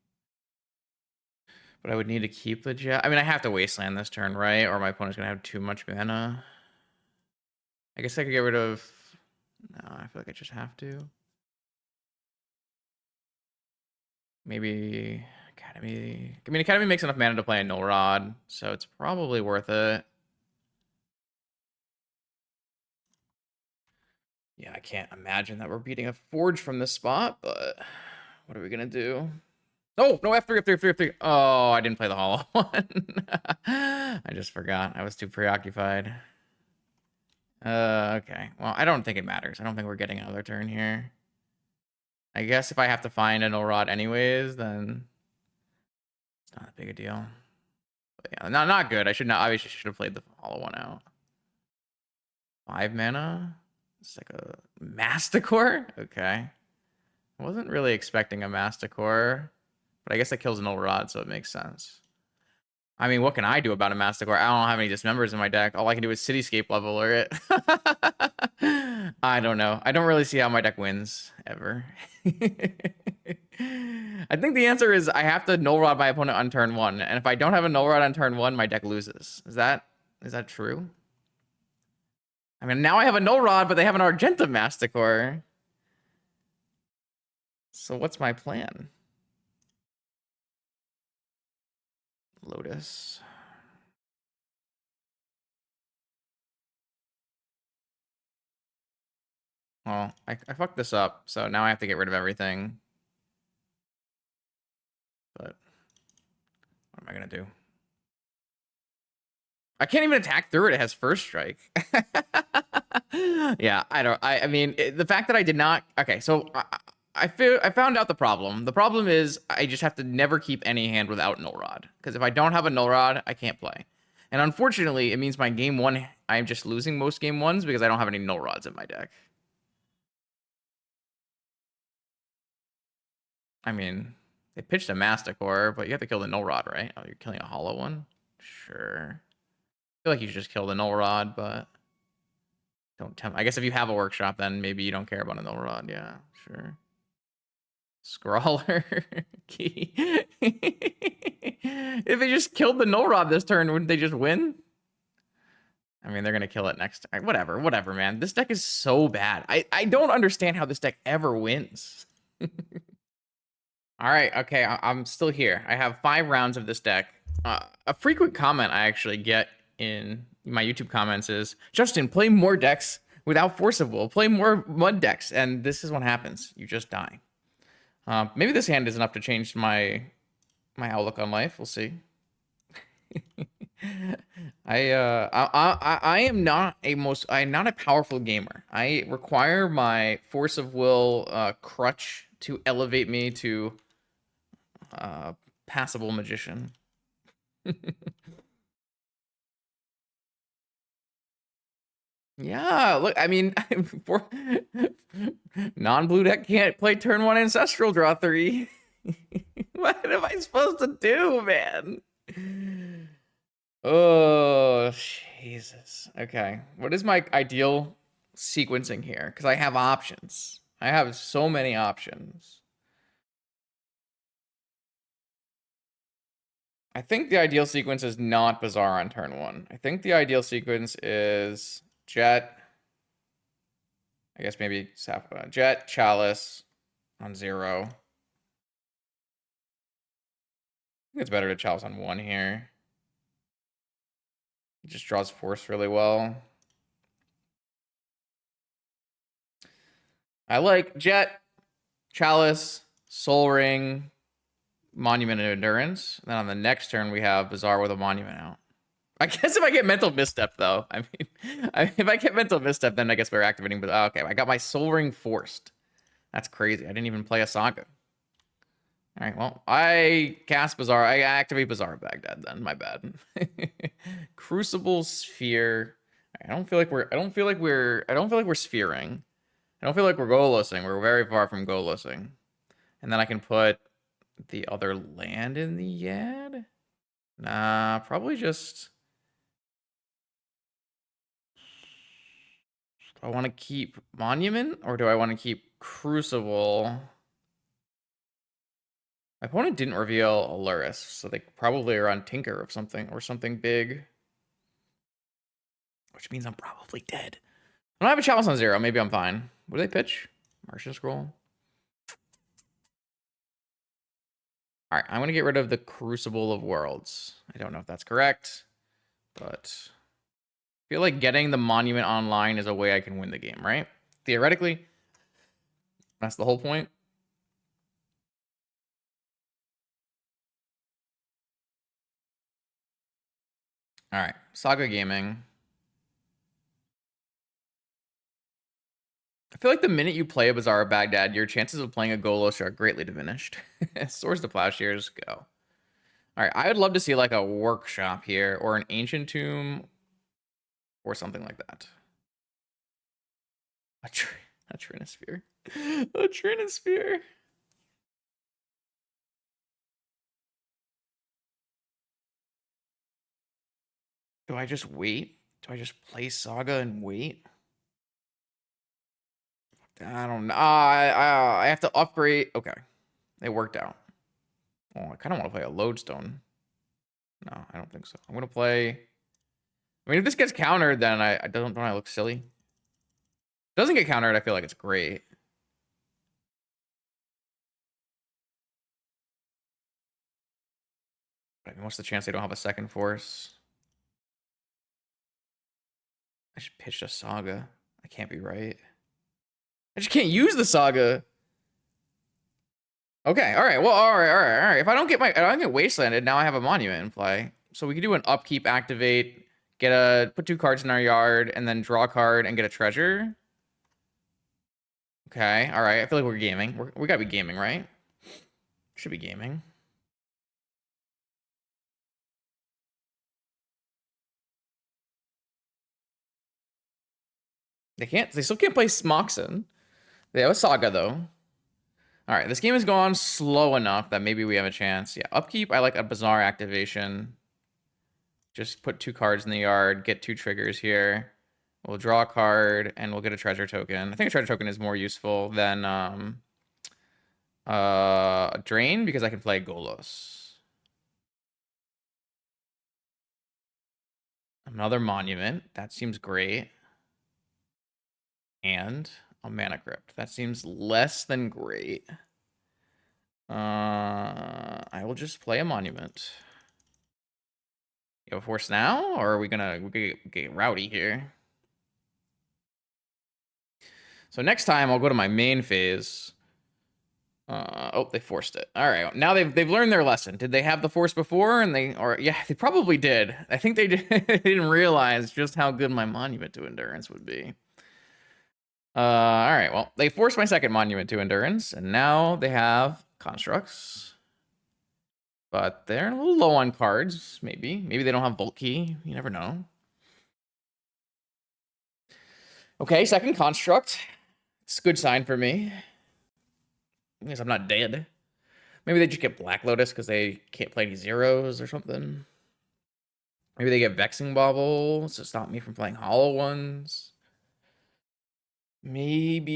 Speaker 1: But I would need to keep the Jet. I mean, I have to Wasteland this turn, right? Or my opponent's going to have too much mana. I guess I could get rid of... No, I feel like I just have to. Maybe Academy. I mean, Academy makes enough mana to play a Null Rod, so it's probably worth it. Yeah, I can't imagine that we're beating a Forge from this spot, but what are we going to do? Oh, no, F3. Oh, I didn't play the hollow one. I just forgot. I was too preoccupied. Okay. Well, I don't think it matters. I don't think we're getting another turn here. I guess if I have to find a Null Rod anyways, then it's not that big a deal. But yeah, not good. Obviously should have played the hollow one out. 5 mana? It's like a Masticore? Okay. I wasn't really expecting a Masticore, but I guess that kills Null Rod, so it makes sense. I mean, what can I do about a Masticore? I don't have any Dismembers in my deck. All I can do is Cityscape level or it. I don't know. I don't really see how my deck wins, ever. I think the answer is I have to Null Rod my opponent on turn 1, and if I don't have a Null Rod on turn 1, my deck loses. Is that true? I mean, now I have a Null Rod, but they have an Argenta Masticore. So what's my plan? Lotus. Well, I fucked this up, so now I have to get rid of everything. But what am I gonna do? I can't even attack through it. It has first strike. Yeah, I mean, the fact that I did not. Okay, so I found out the problem. The problem is I just have to never keep any hand without Null Rod, because if I don't have a Null Rod, I can't play. And unfortunately, it means my game 1, I'm just losing most game 1s because I don't have any Null Rods in my deck. I mean, they pitched a Masticore, but you have to kill the Null Rod, right? Oh, you're killing a hollow one? Sure. I feel like you should just kill the Null Rod, but don't tempt. I guess if you have a workshop, then maybe you don't care about a Null Rod. Yeah, sure. Scrawler key. If they just killed the Null Rod this turn, wouldn't they just win? I mean, they're gonna kill it next time. Whatever, man. This deck is so bad. I don't understand how this deck ever wins. All right, okay, I'm still here. I have 5 rounds of this deck. A frequent comment I actually get in my YouTube comments is, Justin, play more decks without Force of Will. Play more Mud decks, and this is what happens. You just die. Maybe this hand is enough to change my outlook on life. We'll see. I am not I'm not a powerful gamer. I require my Force of Will crutch to elevate me to passable magician. Yeah, look, I mean, non-blue deck can't play turn 1 ancestral draw 3. What am I supposed to do, man? Oh, Jesus. Okay, what is my ideal sequencing here? Because I have options. I have so many options. I think the ideal sequence is not Bazaar on turn 1. I think the ideal sequence is Jet. I guess maybe Jet, Chalice on 0. I think it's better to Chalice on 1 here. It just draws force really well. I like Jet, Chalice, Soul Ring, Monument of Endurance. And then on the next turn, we have Bazaar with a Monument out. I guess if I get Mental Misstep, though. I mean, if I get Mental Misstep, then I guess we're activating. But okay, I got my Soul Ring forced. That's crazy. I didn't even play a Saga. All right, well, I cast Bazaar. I activate Bazaar Baghdad then. My bad. Crucible Sphere. I don't feel like we're sphering. I don't feel like we're golosing. We're very far from golosing. And then I can put the other land in the Yad? Nah, probably just... Do I want to keep Monument, or do I want to keep Crucible? My opponent didn't reveal a Lurrus, so they probably are on Tinker of something, or something big. Which means I'm probably dead. I don't have a Chalice on 0. Maybe I'm fine. What do they pitch? Martian Scroll. All right, I'm going to get rid of the Crucible of Worlds. I don't know if that's correct, but I feel like getting the Monument online is a way I can win the game, right? Theoretically, that's the whole point. All right, Saga Gaming. I feel like the minute you play a Bazaar of Baghdad, your chances of playing a Golos are greatly diminished. Swords to Plowshares, go. All right, I would love to see like a workshop here, or an Ancient Tomb, or something like that. A Trinosphere. A Trinosphere. Do I just wait? Do I just play Saga and wait? I don't know. I have to upgrade. Okay. It worked out. Oh, I kind of want to play a Lodestone. No, I don't think so. I'm going to play... I mean, if this gets countered, then I don't I look silly? Doesn't get countered, I feel like it's great. I mean, what's the chance they don't have a second force? I should pitch a Saga. I can't be right. I just can't use the Saga. Okay, all right. Well, all right. If I don't get Wastelanded, now I have a Monument in play. So we can do an upkeep, activate, put 2 cards in our yard, and then draw a card and get a treasure. Okay, all right. I feel like we're gaming. We gotta be gaming, right? Should be gaming. They still can't play Smoxen. They have a Saga, though. All right, this game has gone slow enough that maybe we have a chance. Yeah, upkeep, I like a Bazaar activation. Just put 2 cards in the yard, get 2 triggers here. We'll draw a card, and we'll get a treasure token. I think a treasure token is more useful than a drain, because I can play Golos. Another Monument. That seems great. And a Mana Crypt. That seems less than great. I will just play a Monument. You have a force now, or are we gonna get rowdy here? So next time I'll go to my main phase. Oh, they forced it. All right, now they've learned their lesson. Did they have the force before? Yeah, they probably did. I think they didn't realize just how good my Monument to Endurance would be. All right, well, they forced my second Monument to Endurance, and now they have Constructs. But they're a little low on cards, maybe. Maybe they don't have Vault Key. You never know. Okay, second Construct. It's a good sign for me. I guess I'm not dead. Maybe they just get Black Lotus because they can't play any zeros or something. Maybe they get Vexing Baubles to stop me from playing Hollow Ones. Maybe...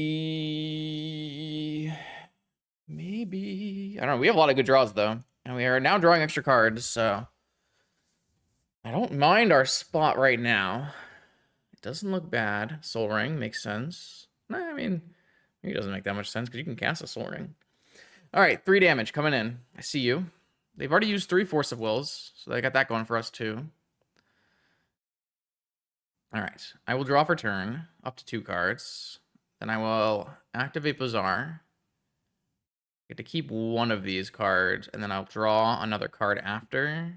Speaker 1: I don't know. We have a lot of good draws, though. And we are now drawing extra cards, so... I don't mind our spot right now. It doesn't look bad. Soul Ring makes sense. I mean, maybe it doesn't make that much sense because you can cast a Soul Ring. All right, 3 damage coming in. I see you. They've already used 3 Force of Wills, so they got that going for us, too. All right, I will draw for turn, up to 2 cards. Then I will activate Bazaar. Get to keep one of these cards, and then I'll draw another card after.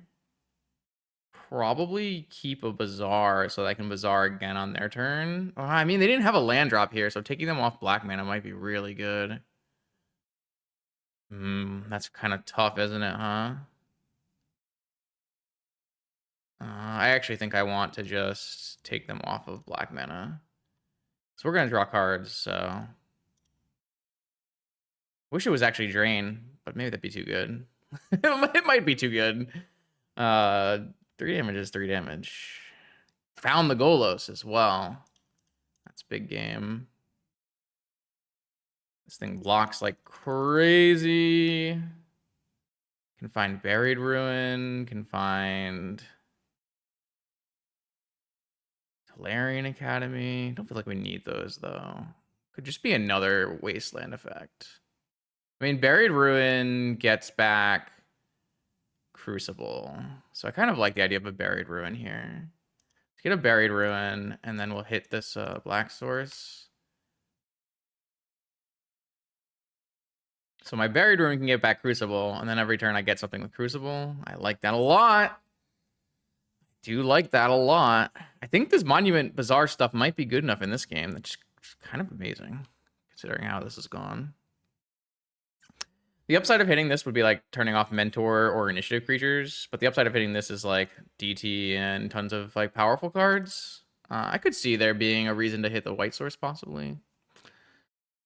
Speaker 1: Probably keep a Bazaar so that I can Bazaar again on their turn. Oh, I mean, they didn't have a land drop here, so taking them off black mana might be really good. That's kind of tough, isn't it, huh? I actually think I want to just take them off of black mana. So we're going to draw cards, so... Wish it was actually Drain, but maybe that'd be too good. It might be too good. 3 damage is 3 damage. Found the Golos as well. That's big game. This thing blocks like crazy. Can find Buried Ruin. Can find Tolarian Academy. Don't feel like we need those, though. Could just be another Wasteland effect. I mean, Buried Ruin gets back Crucible. So I kind of like the idea of a Buried Ruin here. Let's get a Buried Ruin, and then we'll hit this Black Source. So my Buried Ruin can get back Crucible, and then every turn I get something with Crucible. I like that a lot. Do like that a lot. I think this Monument Bazaar stuff might be good enough in this game. That's kind of amazing, considering how this has gone. The upside of hitting this would be like turning off Mentor or Initiative creatures, but the upside of hitting this is like DT and tons of like powerful cards. I could see there being a reason to hit the white source possibly.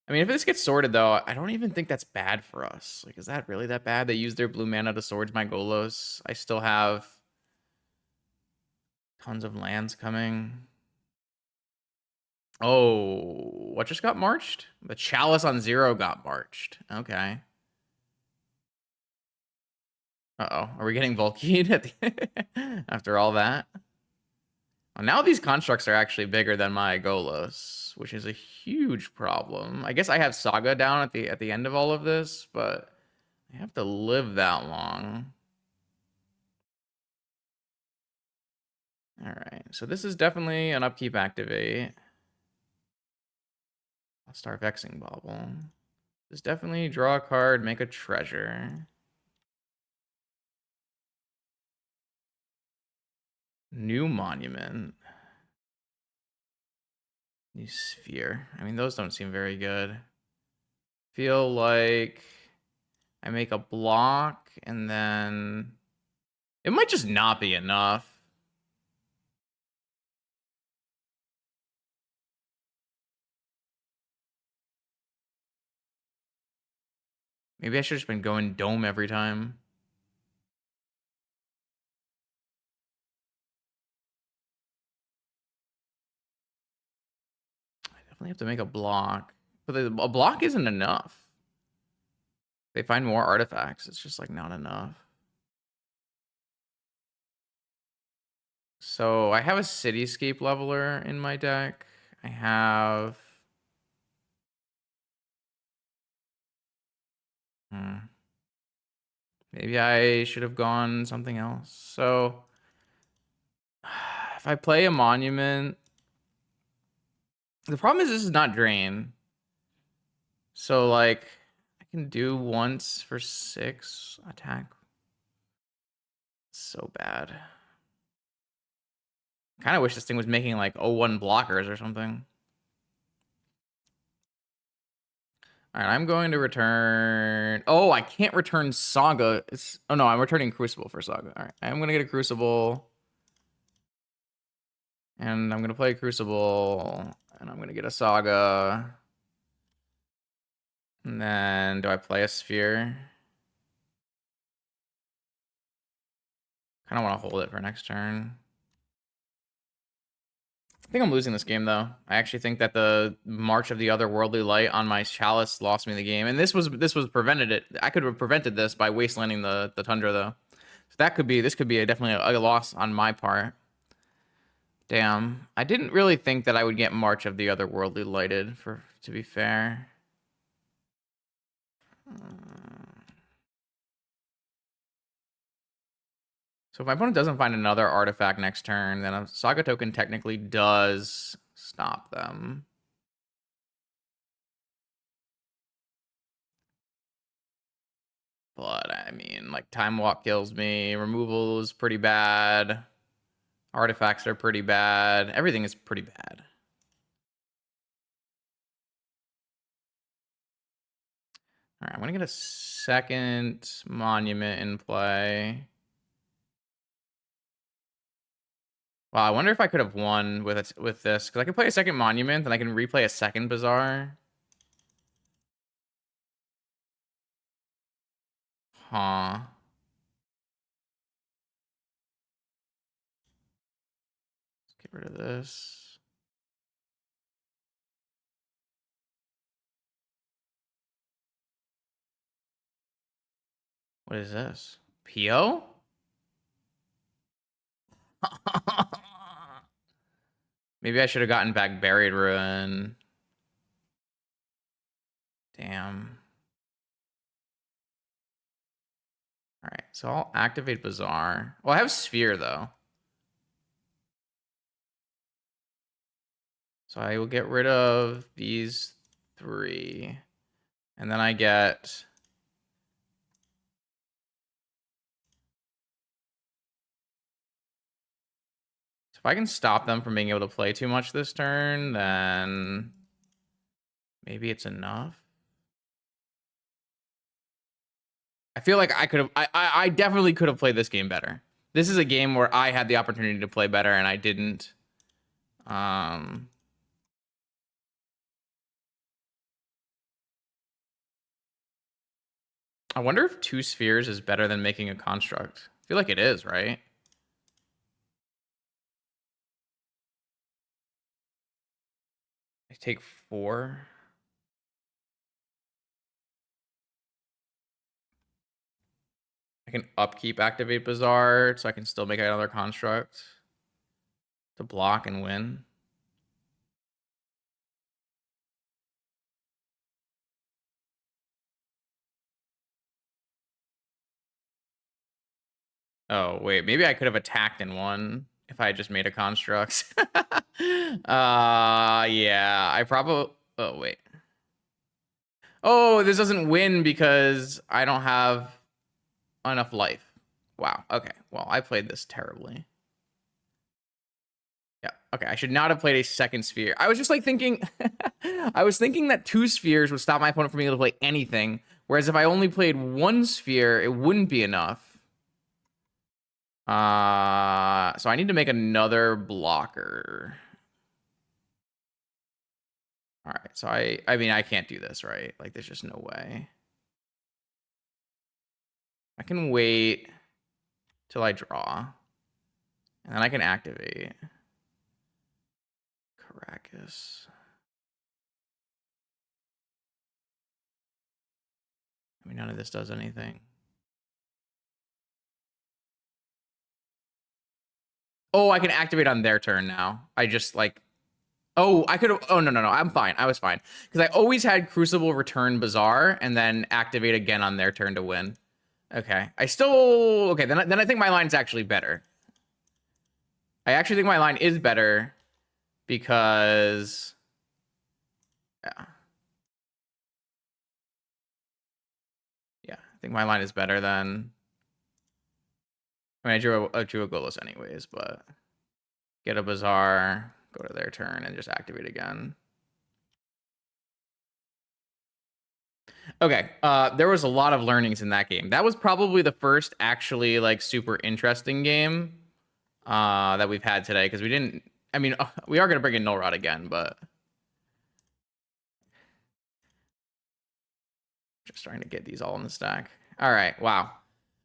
Speaker 1: I mean, if this gets sorted, though, I don't even think that's bad for us. Like, is that really that bad? They use their blue mana to sword my Golos. I still have tons of lands coming. Oh, what just got marched? The Chalice on 0 got marched. Okay. Uh-oh. Are we getting Volkied at the after all that? Well, now these constructs are actually bigger than my Golos, which is a huge problem. I guess I have Saga down at the end of all of this, but I have to live that long. All right, so this is definitely an upkeep activate. I'll start Vexing Bauble. This definitely draw a card, make a treasure. New Monument. New Sphere. I mean, those don't seem very good. Feel like I make a block and then it might just not be enough. Maybe I should have just been going Dome every time. I definitely have to make a block. But a block isn't enough. They find more artifacts. It's just like not enough. So I have a Cityscape Leveler in my deck. I have... Maybe I should have gone something else. So if I play a Monument... The problem is this is not Drain. So like I can do once for 6 attack. So bad. Kind of wish this thing was making like 0-1 blockers or something. All right, I'm going to return... Oh, I can't return Saga. Oh, no, I'm returning Crucible for Saga. All right, I'm going to get a Crucible. And I'm going to play Crucible. And I'm going to get a Saga. And then do I play a Sphere? Kind of want to hold it for next turn. I think I'm losing this game, though. I actually think that the March of the Otherworldly Light on my Chalice lost me the game. And this was prevented it. I could have prevented this by wastelanding the Tundra, though. So this could be definitely a loss on my part. Damn. I didn't really think that I would get March of the Otherworldly Lighted, to be fair. So if my opponent doesn't find another artifact next turn, then a Saga token technically does stop them. But, I mean, like, Time Walk kills me. Removal is pretty bad. Artifacts are pretty bad. Everything is pretty bad. All right, I'm going to get a second Monument in play. Wow, I wonder if I could have won with this. Because I could play a second Monument, and I can replay a second Bazaar. Huh. Let's get rid of this. What is this? PO? Maybe I should have gotten back Buried Ruin. Damn. All right, so I'll activate Bazaar. Well, I have Sphere, though. So I will get rid of these 3. And then I get... So if I can stop them from being able to play too much this turn, then maybe it's enough. I feel like I could have... I definitely could have played this game better. This is a game where I had the opportunity to play better, and I didn't. I wonder if 2 spheres is better than making a construct. I feel like it is, right? I take 4. I can upkeep activate Bazaar, so I can still make another construct to block and win. Oh, wait, maybe I could have attacked and won if I just made a construct. Yeah, I probably... Oh, wait. Oh, this doesn't win because I don't have enough life. Wow, okay. Well, I played this terribly. Yeah, okay. I should not have played a second sphere. I was just like thinking... I was thinking that 2 spheres would stop my opponent from being able to play anything, whereas if I only played 1 sphere, it wouldn't be enough. So I need to make another blocker. All right, so I mean, I can't do this, right? Like, there's just no way. I can wait till I draw, and then I can activate. Caracas. I mean, none of this does anything. Oh, I can activate on their turn now. I just, like... Oh, I could have... Oh, no. I'm fine. I was fine. Because I always had Crucible return Bazaar and then activate again on their turn to win. Okay. I still... Okay, then I think my line's actually better. I actually think my line is better because... Yeah. Yeah, I think my line is better than... I mean, I drew a Golos anyways, but... Get a Bazaar, go to their turn, and just activate again. Okay, there was a lot of learnings in that game. That was probably the first actually, like, super interesting game that we've had today, because we didn't... I mean, we are going to bring in Null Rod again, but... Just trying to get these all in the stack. All right, wow.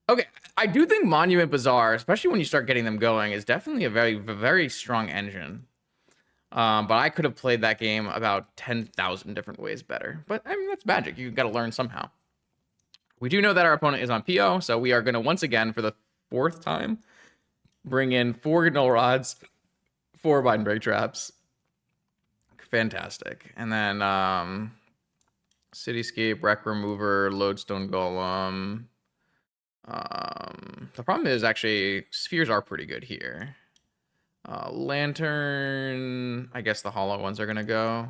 Speaker 1: Okay, I do think Monument Bazaar, especially when you start getting them going, is definitely a very, very strong engine. But I could have played that game about 10,000 different ways better. But, I mean, that's magic. You got to learn somehow. We do know that our opponent is on PO, so we are going to, once again, for the 4th time, bring in 4 Null Rods, 4 Bind Break Traps. Fantastic. And then Cityscape, Wreck Remover, Lodestone Golem. The problem is, actually, spheres are pretty good here. Lantern, I guess the hollow ones are going to go.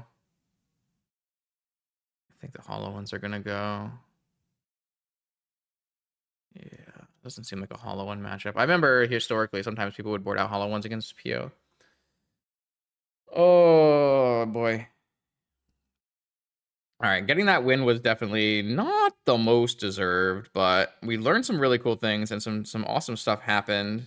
Speaker 1: I think the hollow ones are going to go. Yeah, doesn't seem like a hollow one matchup. I remember historically, sometimes people would board out hollow ones against PO. Oh, boy. All right, getting that win was definitely not the most deserved, but we learned some really cool things and some awesome stuff happened.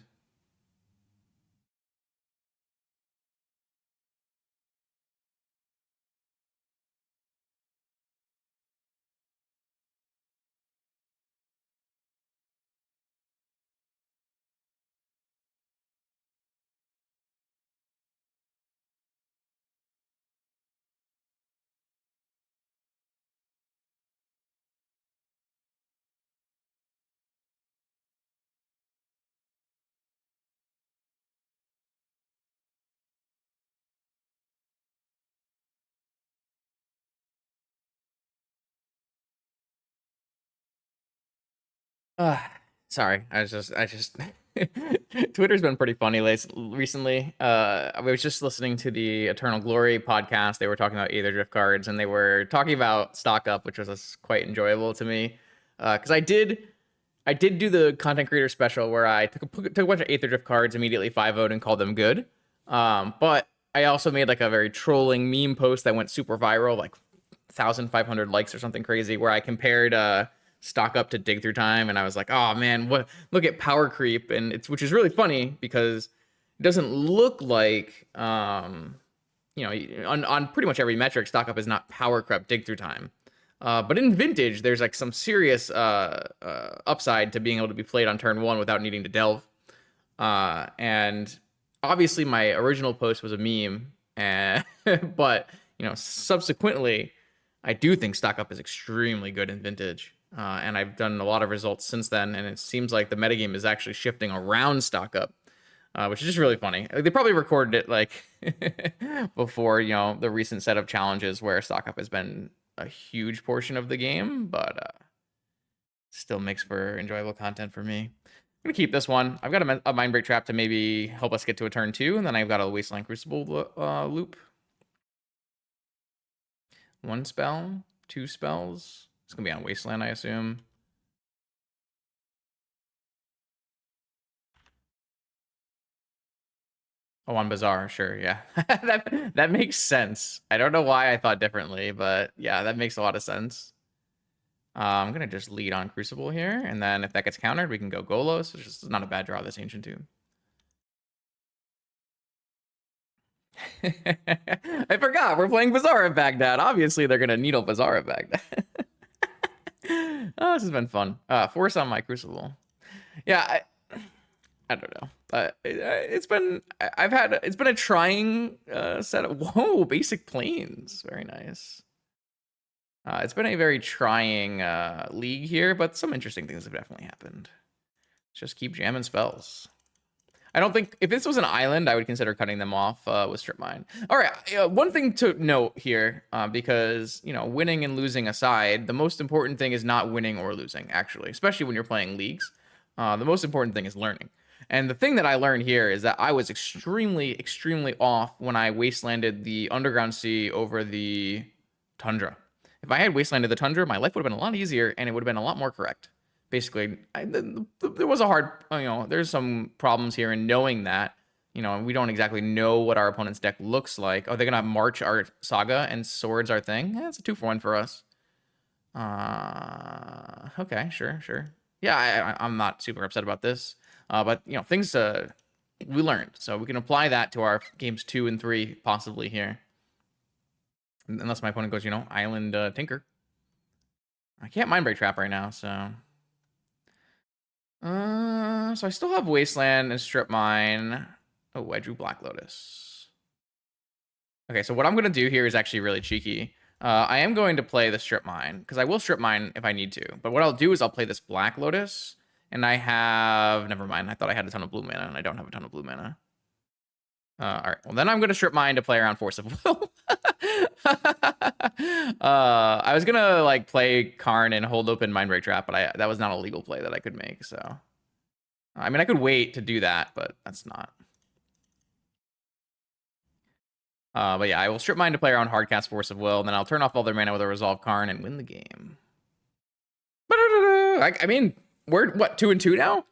Speaker 1: Sorry, I just Twitter's been pretty funny recently. I was just listening to the Eternal Glory podcast. They were talking about Aether Drift cards, and they were talking about stock up, which was quite enjoyable to me. Because I did do the content creator special where I took a bunch of Aether Drift cards, immediately 5-0'd and called them good. But I also made like a very trolling meme post that went super viral, like 1,500 likes or something crazy, where I compared stock up to dig through time, and I was like, oh man, what, look at power creep, and which is really funny because it doesn't look like you know, on pretty much every metric, stock up is not power creep dig through time. But in Vintage, there's like some serious upside to being able to be played on turn 1 without needing to delve. And obviously my original post was a meme, and but subsequently, I do think stock up is extremely good in Vintage. And I've done a lot of results since then, and it seems like the metagame is actually shifting around stock up, which is just really funny. They probably recorded it like before, the recent set of challenges where stock up has been a huge portion of the game, but still makes for enjoyable content for me. I'm gonna keep this one. I've got a Mind Break Trap to maybe help us get to a turn 2, and then I've got a Wasteland Crucible loop. 1 spell, 2 spells. It's gonna be on Wasteland, I assume. Oh, on Bazaar, sure, yeah. that makes sense. I don't know why I thought differently, but yeah, that makes a lot of sense. I'm gonna just lead on Crucible here, and then if that gets countered, we can go Golos, which is not a bad draw, this Ancient Tomb. I forgot, we're playing Bazaar at Baghdad. Obviously, they're gonna needle Bazaar at Baghdad. Oh, this has been fun. Force on my Crucible. Yeah, I don't know. It's been a trying set of basic planes. Very nice. It's been a very trying league here, but some interesting things have definitely happened. Just keep jamming spells. I don't think if this was an island, I would consider cutting them off with Strip Mine. All right, one thing to note here, because winning and losing aside, the most important thing is not winning or losing. Actually, especially when you're playing leagues, the most important thing is learning. And the thing that I learned here is that I was extremely, extremely off when I wastelanded the Underground Sea over the Tundra. If I had wastelanded the Tundra, my life would have been a lot easier, and it would have been a lot more correct. Basically, there was a hard, there's some problems here in knowing that, we don't exactly know what our opponent's deck looks like. Are they going to march our Saga and Swords our thing? It's a 2-for-1 for us. Okay, sure. Yeah, I'm not super upset about this. But, things we learned. So we can apply that to our games 2 and 3 possibly here. Unless my opponent goes, Island Tinker. I can't Mind Break Trap right now, so... So I still have Wasteland and Strip Mine. Oh, I drew Black Lotus. Okay, so what I'm going to do here is actually really cheeky. I am going to play the Strip Mine, because I will Strip Mine if I need to. But what I'll do is I'll play this Black Lotus, and I have... Never mind, I thought I had a ton of blue mana, and I don't have a ton of blue mana. All right, well, then I'm going to Strip Mine to play around Force of Will. I was going to, play Karn and hold open Mind Break Trap, but that was not a legal play that I could make, so... I mean, I could wait to do that, but that's not. But yeah, I will Strip Mine to play around Hardcast Force of Will, and then I'll turn off all their mana with a Resolve Karn and win the game. I mean, we're, what, 2-2 now?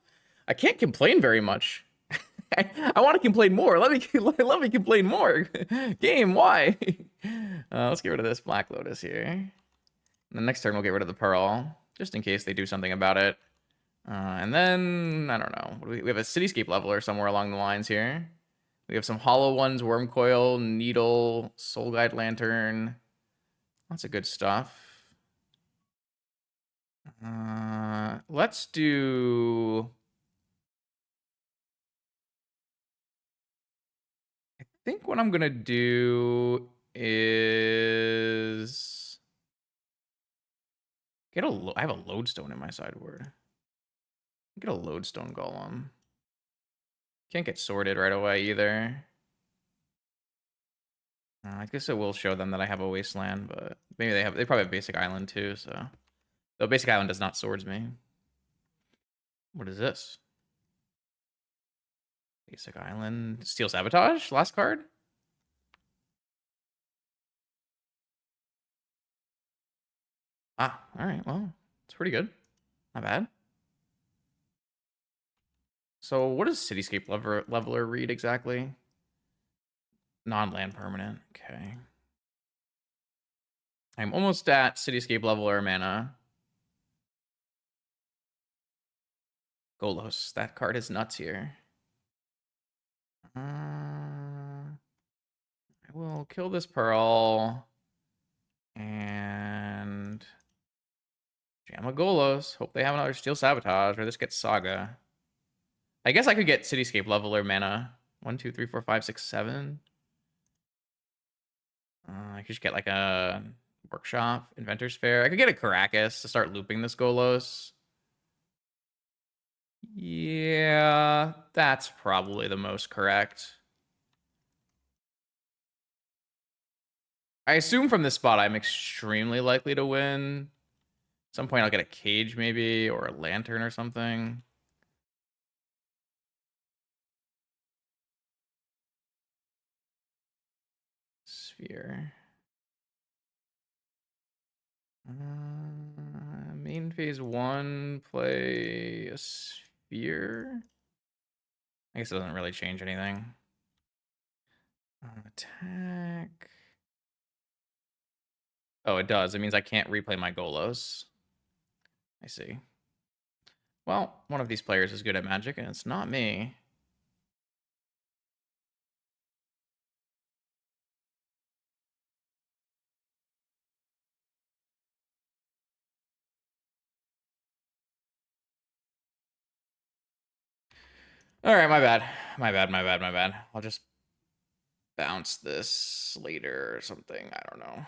Speaker 1: I can't complain very much. I want to complain more. Let me complain more. Game, why? Let's get rid of this Black Lotus here. And the next turn, we'll get rid of the Pearl, just in case they do something about it. And then, I don't know. We have a Cityscape Leveler somewhere along the lines here. We have some hollow ones, Worm Coil, Needle, Soul Guide Lantern. Lots of good stuff. Let's do... I think what I'm going to do is... I have a Lodestone in my sideboard. Get a Lodestone Golem. Can't get sorted right away either. I guess it will show them that I have a Wasteland, but maybe they probably have Basic Island too, so. Though Basic Island does not Swords me. What is this? Basic Island. Steel Sabotage? Last card? Alright, well, it's pretty good. Not bad. So what does Cityscape Leveler read exactly? Non-land permanent. Okay. I'm almost at Cityscape Leveler mana. Golos. That card is nuts here. I will kill this Pearl. And Jam a Golos. Hope they have another Steel Sabotage, or this gets Saga. I guess I could get Cityscape Leveler mana. 1, 2, 3, 4, 5, 6, 7. I could just get like a Workshop, Inventor's Fair. I could get a Caracas to start looping this Golos. Yeah, that's probably the most correct. I assume from this spot I'm extremely likely to win. At some point I'll get a Cage maybe, or a Lantern or something. Sphere. Main phase 1, play a Sphere. I guess it doesn't really change anything. Attack. Oh, it does. It means I can't replay my Golos. I see. Well, one of these players is good at Magic, and it's not me. All right, my bad. My bad. I'll just bounce this later or something. I don't know.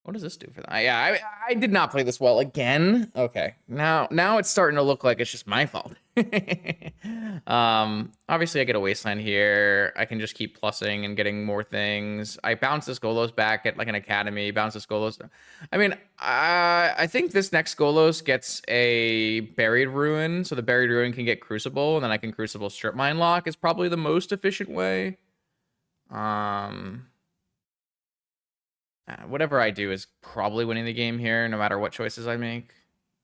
Speaker 1: What does this do for that? Yeah, I did not play this well again. Okay, now it's starting to look like it's just my fault. Obviously I get a wasteland here. I can just keep plussing and getting more things. I bounce this Golos back at like an academy. Bounce this Golos. I mean, I think this next Golos gets a buried ruin, so the buried ruin can get Crucible, and then I can Crucible strip mine lock. Is probably the most efficient way. Whatever I do is probably winning the game here, no matter what choices I make.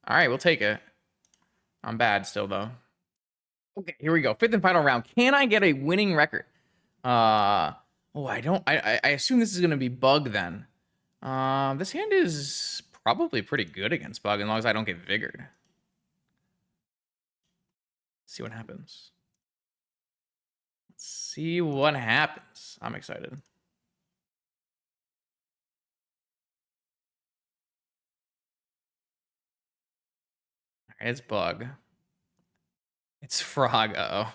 Speaker 1: All right, we'll take it. I'm bad still, though. Okay, here we go. Fifth and final round. Can I get a winning record? Oh, I don't. I assume this is going to be Bug, then. This hand is probably pretty good against Bug, as long as I don't get Vigored. See what happens. Let's see what happens. I'm excited. It's Bug. It's Frog. Uh oh.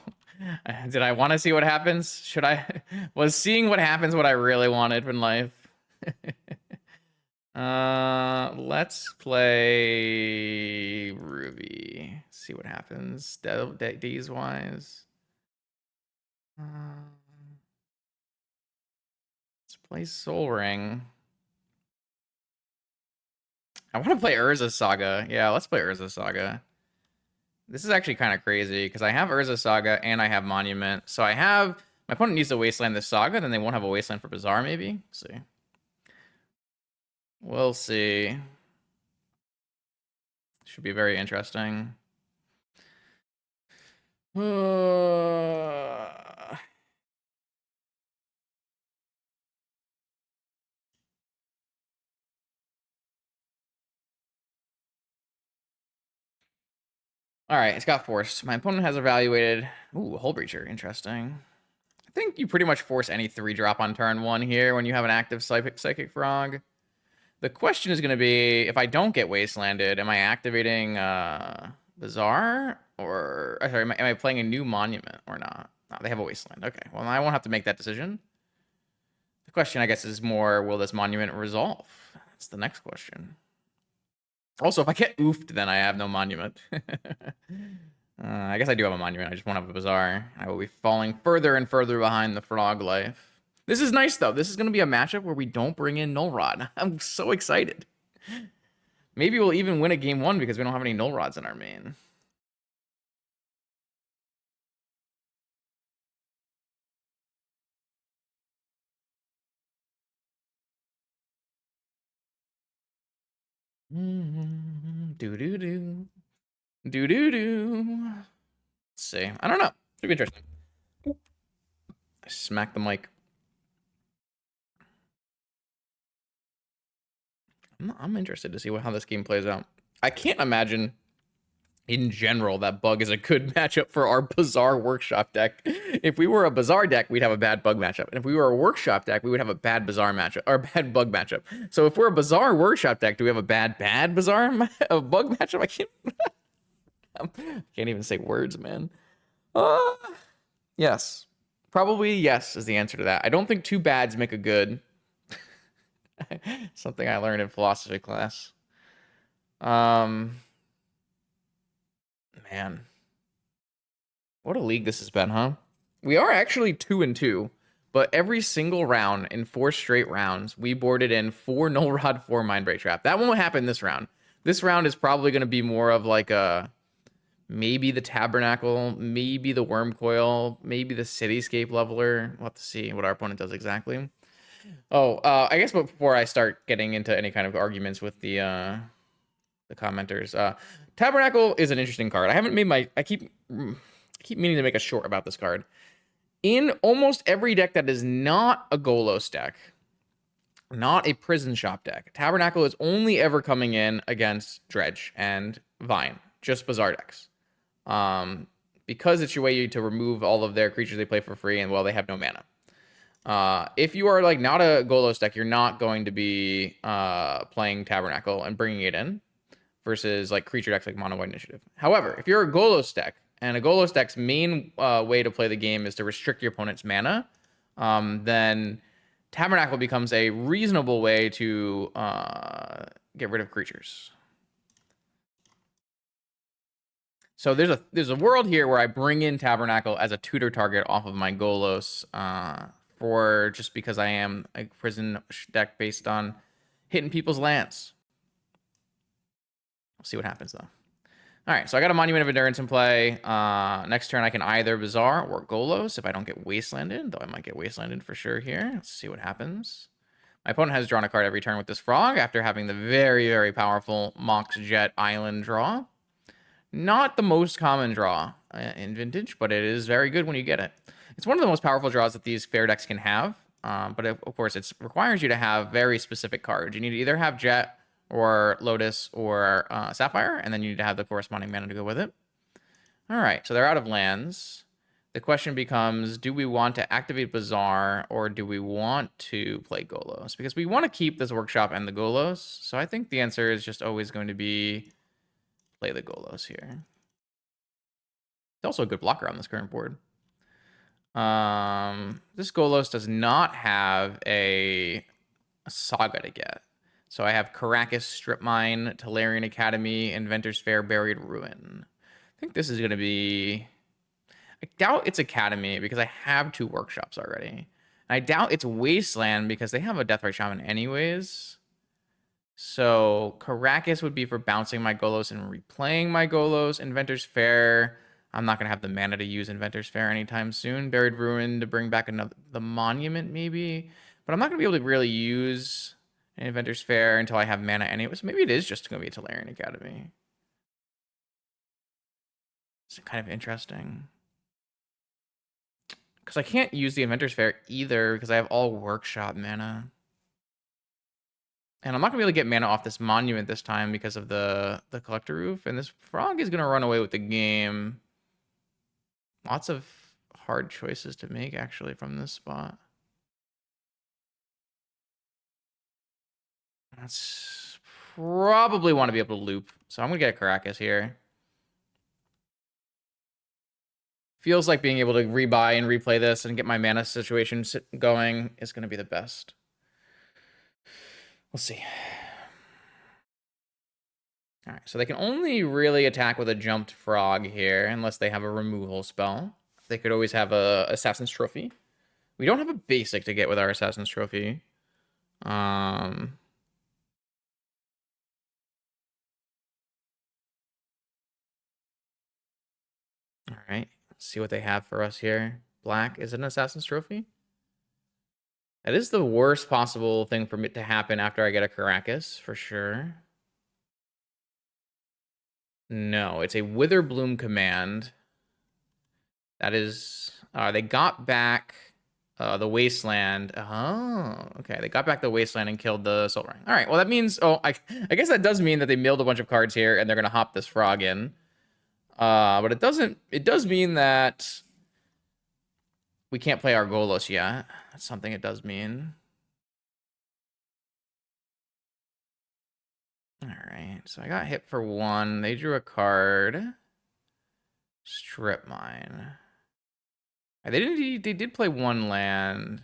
Speaker 1: Did I want to see what happens? Should I? Was seeing what happens what I really wanted in life? Let's play Ruby. See what happens. D's wise. Let's play Soul Ring. I want to play Urza Saga. Yeah, let's play Urza Saga. This is actually kind of crazy because I have Urza Saga and I have Monument. So I have my opponent needs to wasteland this Saga, then they won't have a wasteland for Bazaar, maybe. Let's see. We'll see. Should be very interesting. All right, it's got forced. My opponent has evaluated. Ooh, Hull Breacher. Interesting. I think you pretty much force any 3-drop on turn 1 here when you have an active Psychic Frog. The question is going to be, if I don't get Wastelanded, am I activating Bazaar? Or, sorry, am I playing a new Monument or not? No, they have a Wasteland. Okay, well, I won't have to make that decision. The question, I guess, is more, will this Monument resolve? That's the next question. Also, if I get oofed, then I have no Monument. I guess I do have a Monument. I just won't have a Bazaar. I will be falling further and further behind the Frog life. This is nice, though. This is going to be a matchup where we don't bring in Null Rod. I'm so excited. Maybe we'll even win a game 1 because we don't have any Null Rods in our main. Do-do-do. Do-do-do. Let's see. I don't know. Should be interesting. I smacked the mic. I'm interested to see how this game plays out. I can't imagine in general, that bug is a good matchup for our Bazaar Workshop deck. If we were a Bazaar deck, we'd have a bad bug matchup. And if we were a Workshop deck, we would have a bad Bazaar matchup, or bad bug matchup. So if we're a Bazaar Workshop deck, do we have a bad Bazaar bug matchup? I can't even say words, man. Yes. Probably yes is the answer to that. I don't think two bads make a good. Something I learned in philosophy class. Man. What a league this has been, huh? We are actually 2-2, but every single round in 4 straight rounds, we boarded in 4 Null Rod, 4 Mindbreak Trap. That won't happen this round. This round is probably going to be more of like a maybe the Tabernacle, maybe the Worm Coil, maybe the Cityscape Leveler. We'll have to see what our opponent does exactly. Oh, I guess before I start getting into any kind of arguments with the commenters, Tabernacle is an interesting card. I haven't made my... I keep meaning to make a short about this card. In almost every deck that is not a Golos deck, not a Prison Shop deck, Tabernacle is only ever coming in against Dredge and Vine, just Bazaar decks. Because it's your way to remove all of their creatures they play for free, and well, they have no mana. If you are like not a Golos deck, you're not going to be playing Tabernacle and bringing it in versus like creature decks like Mono White Initiative. However, if you're a Golos deck, and a Golos deck's main way to play the game is to restrict your opponent's mana, then Tabernacle becomes a reasonable way to get rid of creatures. So there's a world here where I bring in Tabernacle as a tutor target off of my Golos for just because I am a prison deck based on hitting people's lands. We'll see what happens though. All right, so I got a Monument of Endurance in play. Next turn, I can either Bazaar or Golos if I don't get Wastelanded, though I might get Wastelanded for sure here. Let's see what happens. My opponent has drawn a card every turn with this Frog after having the very, very powerful Mox Jet Island draw. Not the most common draw in Vintage, but it is very good when you get it. It's one of the most powerful draws that these fair decks can have, but of course, it requires you to have very specific cards. You need to either have Jet or Lotus or Sapphire, and then you need to have the corresponding mana to go with it. All right, so they're out of lands. The question becomes, do we want to activate Bazaar, or do we want to play Golos? Because we want to keep this Workshop and the Golos, so I think the answer is just always going to be play the Golos here. It's also a good blocker on this current board. This Golos does not have a Saga to get. So I have Karakas, Strip Mine, Tolarian Academy, Inventor's Fair, Buried Ruin. I think this is going to be... I doubt it's Academy because I have 2 Workshops already. And I doubt it's Wasteland because they have a Deathrite Shaman anyways. So Karakas would be for bouncing my Golos and replaying my Golos. Inventor's Fair, I'm not going to have the mana to use Inventor's Fair anytime soon. Buried Ruin to bring back the Monument maybe. But I'm not going to be able to really use... Inventor's Fair until I have mana anyway. So maybe it is just going to be a Tolarian Academy. It's kind of interesting. Because I can't use the Inventor's Fair either because I have all Workshop mana. And I'm not going to be able to get mana off this Monument this time because of the Collector Roof. And this Frog is going to run away with the game. Lots of hard choices to make actually from this spot. That's probably want to be able to loop. So I'm going to get a Karakas here. Feels like being able to rebuy and replay this and get my mana situation going is going to be the best. We'll see. All right, so they can only really attack with a jumped Frog here unless they have a removal spell. They could always have a Assassin's Trophy. We don't have a basic to get with our Assassin's Trophy. All right, let's see what they have for us here. Black is an Assassin's Trophy. That is the worst possible thing for me to happen after I get a Karakas, for sure. No, it's a Witherbloom command. That is... they got back the Wasteland. Oh, okay. They got back the Wasteland and killed the Soul Ring. All right, well, that means... Oh, I guess that does mean that they milled a bunch of cards here, and they're going to hop this Frog in. But it does mean that we can't play our Golos yet. That's something it does mean. All right, so I got hit for 1. They drew a card. Strip mine. They did play 1 land.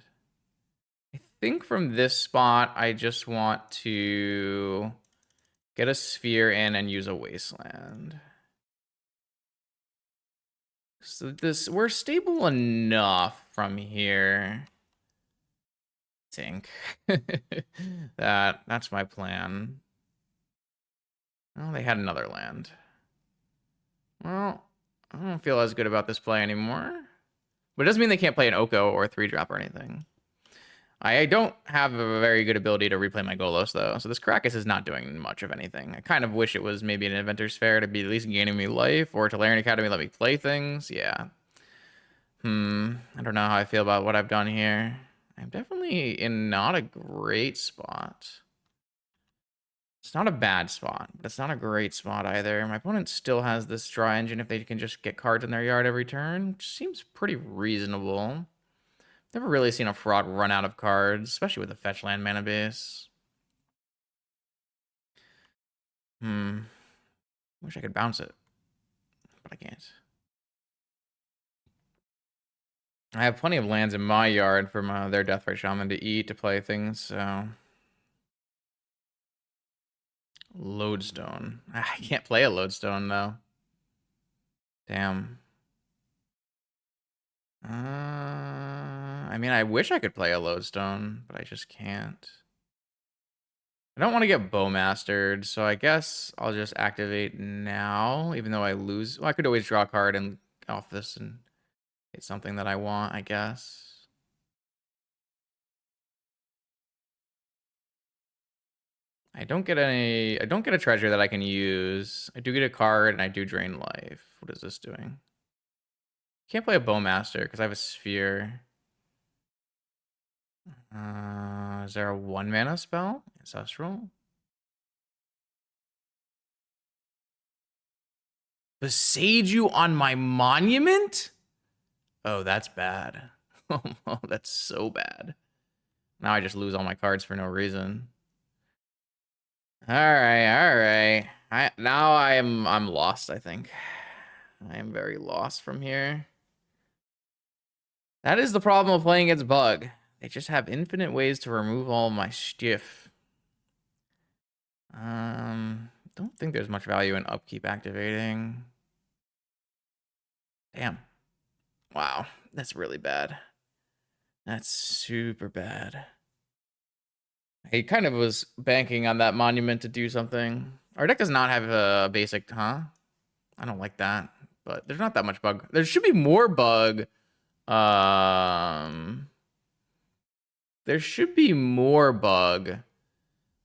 Speaker 1: I think from this spot, I just want to get a sphere in and use a wasteland. So we're stable enough from here. I think that's my plan. Oh, they had another land. Well, I don't feel as good about this play anymore. But it doesn't mean they can't play an Oko or a 3-drop or anything. I don't have a very good ability to replay my Golos, though, so this Krakus is not doing much of anything. I kind of wish it was maybe an Inventor's Fair to be at least gaining me life, or to Larian Academy let me play things. Yeah. I don't know how I feel about what I've done here. I'm definitely in not a great spot. It's not a bad spot, but it's not a great spot either. My opponent still has this draw engine if they can just get cards in their yard every turn, which seems pretty reasonable. Never really seen a fraud run out of cards, especially with a fetch land mana base. Wish I could bounce it, but I can't. I have plenty of lands in my yard for their Deathrite Shaman to eat, to play things, so... Lodestone. I can't play a Lodestone, though. Damn. I mean, I wish I could play a Lodestone, but I just can't. I don't want to get Bowmastered, so I guess I'll just activate now, even though I lose. Well, I could always draw a card and off this and get something that I want, I guess. I don't get a treasure that I can use. I do get a card and I do drain life. What is this doing? Can't play a Bowmaster because I have a sphere. Is there a 1-mana spell? Ancestral? Besage you on my monument? Oh, that's bad. Oh, that's so bad. Now I just lose all my cards for no reason. All right. I'm lost, I think. I am very lost from here. That is the problem of playing against Bug. They just have infinite ways to remove all my stiff. Don't think there's much value in upkeep activating. Damn. Wow, that's really bad. That's super bad. I kind of was banking on that monument to do something. Our deck does not have a basic, huh? I don't like that, but there's not that much bug. There should be more bug. There should be more bug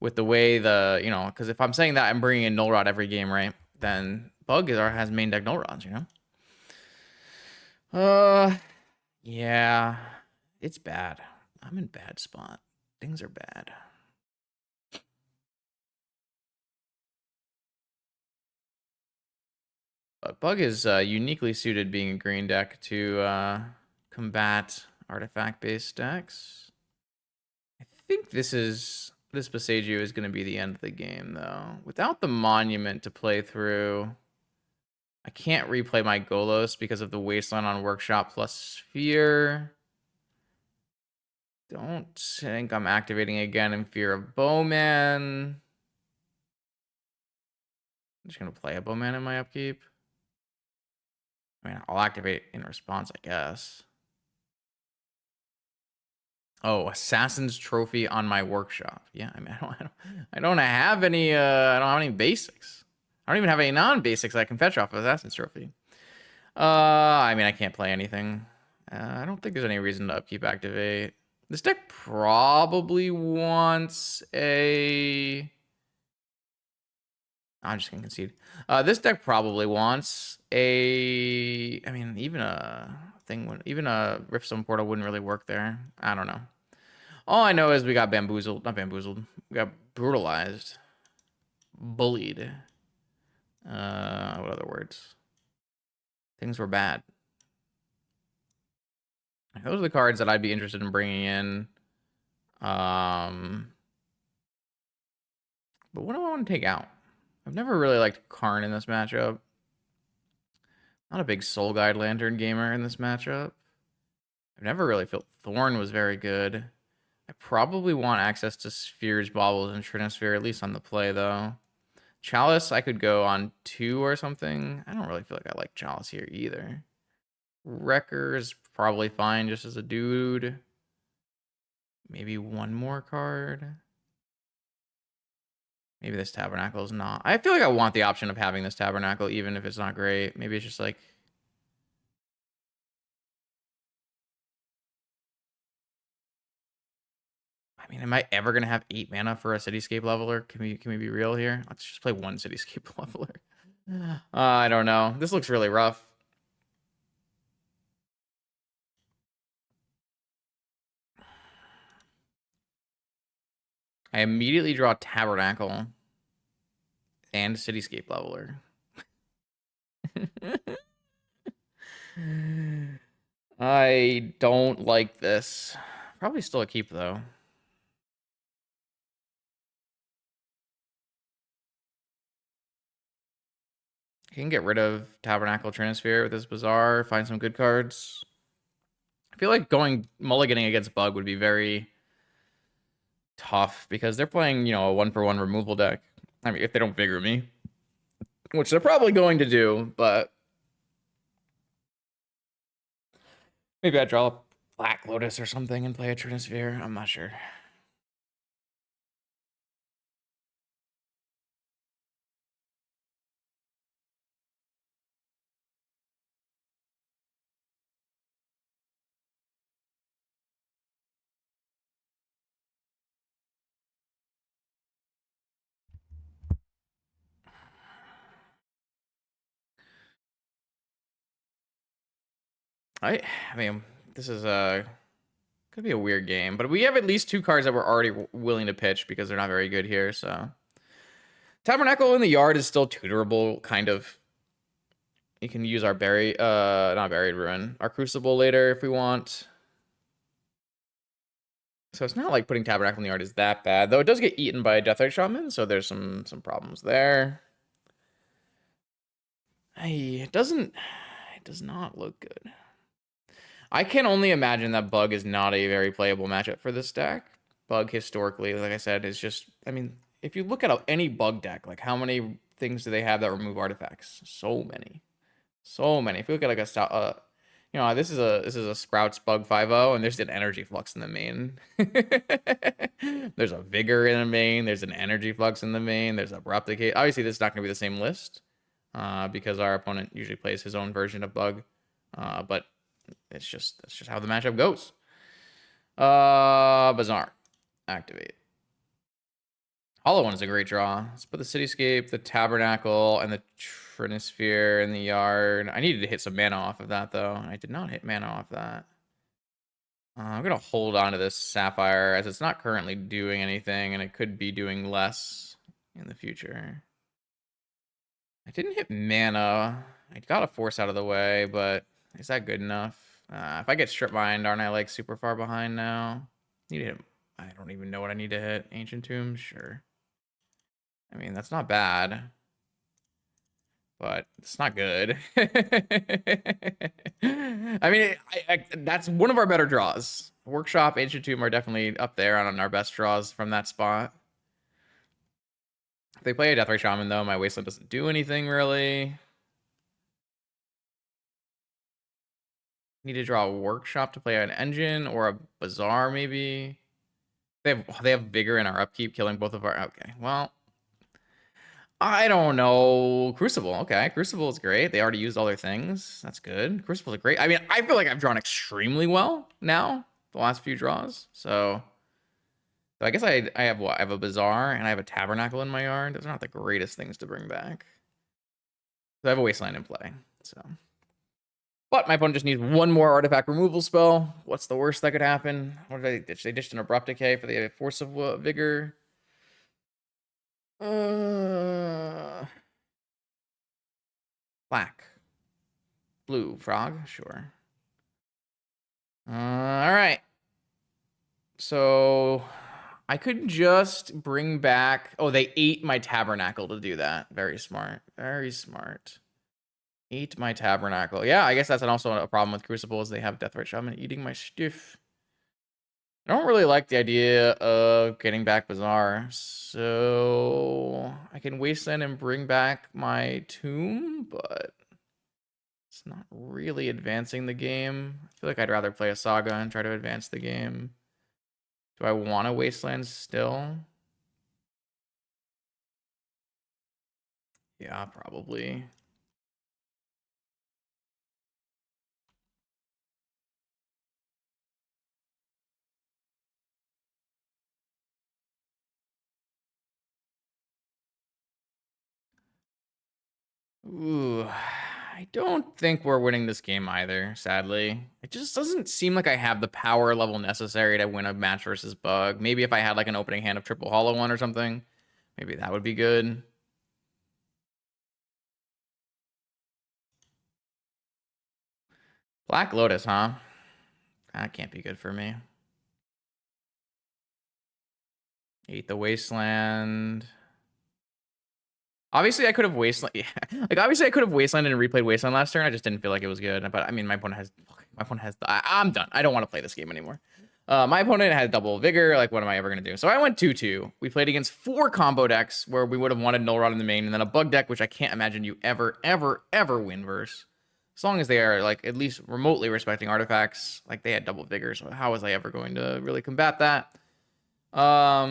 Speaker 1: with the way because if I'm saying that I'm bringing in Null Rod every game, right? Then bug has main deck Null Rods, Yeah, it's bad. I'm in bad spot. Things are bad. But Bug is uniquely suited being a green deck to combat artifact-based decks. I think this Besagio is going to be the end of the game, though. Without the monument to play through, I can't replay my Golos because of the Wasteland on Workshop plus Sphere. Don't think I'm activating again in fear of Bowman. I'm just going to play a Bowman in my upkeep. I mean, I'll activate in response, I guess. Oh, Assassin's Trophy on my workshop. Yeah, I mean, I don't have any. I don't have any basics. I don't even have any non-basics I can fetch off of Assassin's Trophy. I mean, I can't play anything. I don't think there's any reason to upkeep activate. This deck probably wants a. I'm just gonna concede. This deck probably wants a. I mean, even a Riftstone Portal wouldn't really work there. I don't know. All I know is we got bamboozled. Not bamboozled. We got brutalized. Bullied. What other words? things were bad. Those are the cards that I'd be interested in bringing in. But what do I want to take out? I've never really liked Karn in this matchup. Not a big Soul Guide Lantern gamer in this matchup. I've never really felt Thorn was very good. I probably want access to Spheres, Baubles, and Trinisphere, at least on the play, though. Chalice, I could go on 2 or something. I don't really feel like I like Chalice here either. Wrecker is probably fine just as a dude. Maybe one more card. Maybe this Tabernacle is not. I feel like I want the option of having this Tabernacle, even if it's not great. Maybe it's just like... I mean, am I ever going to have 8 mana for a Cityscape Leveler? Can we be real here? Let's just play one Cityscape Leveler. I don't know. This looks really rough. I immediately draw Tabernacle and Cityscape Leveler. I don't like this. Probably still a keep, though. I can get rid of Tabernacle Trinisphere with this Bazaar, find some good cards. I feel like going mulliganing against Bug would be very tough because they're playing, you know, a 1-for-1 removal deck. I mean, if they don't Vigor me, which they're probably going to do, but maybe I draw a Black Lotus or something and play a Trinisphere. I'm not sure. I mean, this is could be a weird game, but we have at least 2 cards that we're already willing to pitch because they're not very good here. So Tabernacle in the yard is still tutorable, kind of. You can use our not buried ruin, our Crucible later if we want. So it's not like putting Tabernacle in the yard is that bad, though it does get eaten by a Deathrite Shaman, so there's some problems there. It does not look good. I can only imagine that Bug is not a very playable matchup for this deck. Bug historically, like I said, is just, I mean, if you look at any Bug deck, like how many things do they have that remove artifacts? So many. So many. If you look at like you know, this is a Sprouts Bug 5-0, and there's an Energy Flux in the main. There's a Vigor in the main. There's an Energy Flux in the main. There's a Replicate. Obviously, this is not going to be the same list because our opponent usually plays his own version of Bug. But that's just how the matchup goes. Bazaar. Activate. Hollow One is a great draw. Let's put the Cityscape, the Tabernacle, and the Trinisphere in the yard. I needed to hit some mana off of that, though. I did not hit mana off that. I'm going to hold on to this Sapphire, as it's not currently doing anything, and it could be doing less in the future. I didn't hit mana. I got a Force out of the way, but is that good enough? If I get Strip Mined, aren't I, like, super far behind now? Need to hit... I don't even know what I need to hit. Ancient Tomb? Sure. I mean, that's not bad. But it's not good. I mean, that's one of our better draws. Workshop, Ancient Tomb are definitely up there on our best draws from that spot. If they play a Deathrite Shaman, though, my Wasteland doesn't do anything, really. Need to draw a Workshop to play an Engine or a Bazaar, maybe. They have Vigor in our upkeep, killing both of our... Okay, well... I don't know. Crucible. Okay. Crucible is great. They already used all their things. That's good. Crucible is great. I mean, I feel like I've drawn extremely well now, the last few draws. So I guess I have what? I have a Bazaar and I have a Tabernacle in my yard. Those are not the greatest things to bring back. So I have a Wasteland in play. So, but my opponent just needs one more artifact removal spell. What's the worst that could happen? What did they ditch? They ditched an Abrupt Decay for the Force of Vigor. Black. Blue frog, sure. All right. So I could just bring back. Oh, they ate my tabernacle to do that. Very smart. Very smart. Eat my tabernacle. Yeah, I guess that's also a problem with Crucible is they have Death Rich. I'm eating my stuff. I don't really like the idea of getting back Bazaar, so I can Wasteland and bring back my Tomb, but it's not really advancing the game. I feel like I'd rather play a Saga and try to advance the game. Do I want to Wasteland still? Yeah, probably. Ooh, I don't think we're winning this game either, sadly. It just doesn't seem like I have the power level necessary to win a match versus Bug. Maybe if I had like an opening hand of triple hollow one or something, maybe that would be good. Black Lotus, huh? That can't be good for me. Eat the Wasteland. Obviously, I could have Wasteland. Yeah. Like, obviously, I could have Wasteland and replayed Wasteland last turn. I just didn't feel like it was good. But I mean, my opponent has. I'm done. I don't want to play this game anymore. My opponent had double vigor. Like, what am I ever gonna do? So I went 2-2. We played against 4 combo decks where we would have wanted Null Rod in the main, and then a bug deck, which I can't imagine you ever win versus. As long as they are like at least remotely respecting artifacts, like they had double vigor. So how was I ever going to really combat that? I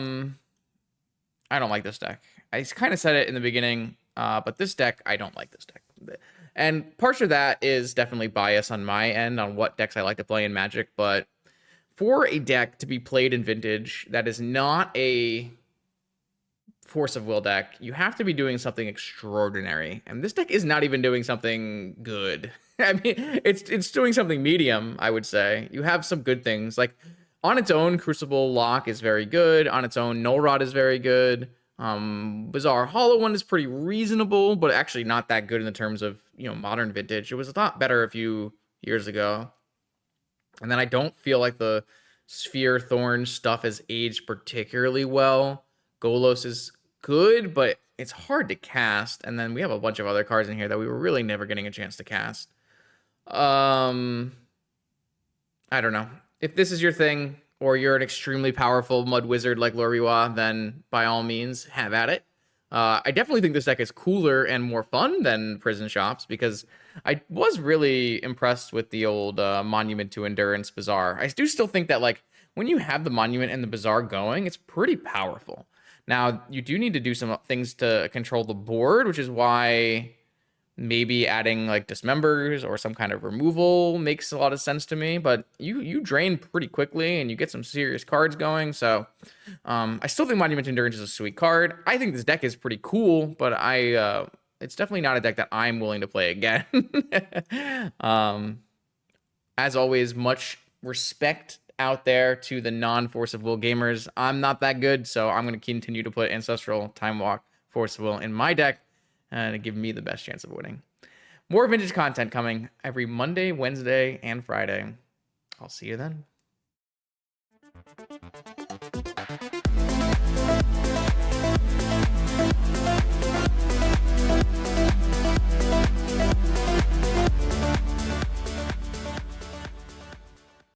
Speaker 1: don't like this deck. I kind of said it in the beginning, but this deck, I don't like this deck. And part of that is definitely bias on my end on what decks I like to play in Magic, but for a deck to be played in Vintage that is not a Force of Will deck, you have to be doing something extraordinary. And this deck is not even doing something good. I mean, it's doing something medium, I would say. You have some good things. Like, on its own, Crucible Lock is very good. On its own, Null Rod is very good. Bazaar Hollow one is pretty reasonable, but actually not that good in the terms of, modern Vintage. It was a lot better a few years ago. And then I don't feel like the Sphere Thorn stuff has aged particularly well. Golos is good, but it's hard to cast. And then we have a bunch of other cards in here that we were really never getting a chance to cast. I don't know. If this is your thing, or you're an extremely powerful mud wizard like Lurrus, then by all means, have at it. I definitely think this deck is cooler and more fun than Prison Shops because I was really impressed with the old Monument to Endurance Bazaar. I do still think that, like, when you have the Monument and the Bazaar going, it's pretty powerful. Now, you do need to do some things to control the board, which is why maybe adding like dismembers or some kind of removal makes a lot of sense to me, but you drain pretty quickly and you get some serious cards going. So I still think Monument to Endurance is a sweet card. I think this deck is pretty cool, but it's definitely not a deck that I'm willing to play again. As always, much respect out there to the non-Force of Will gamers. I'm not that good, so I'm going to continue to put Ancestral, Time Walk, Force of Will in my deck to give me the best chance of winning. More Vintage content coming every Monday, Wednesday, and Friday. I'll see you then.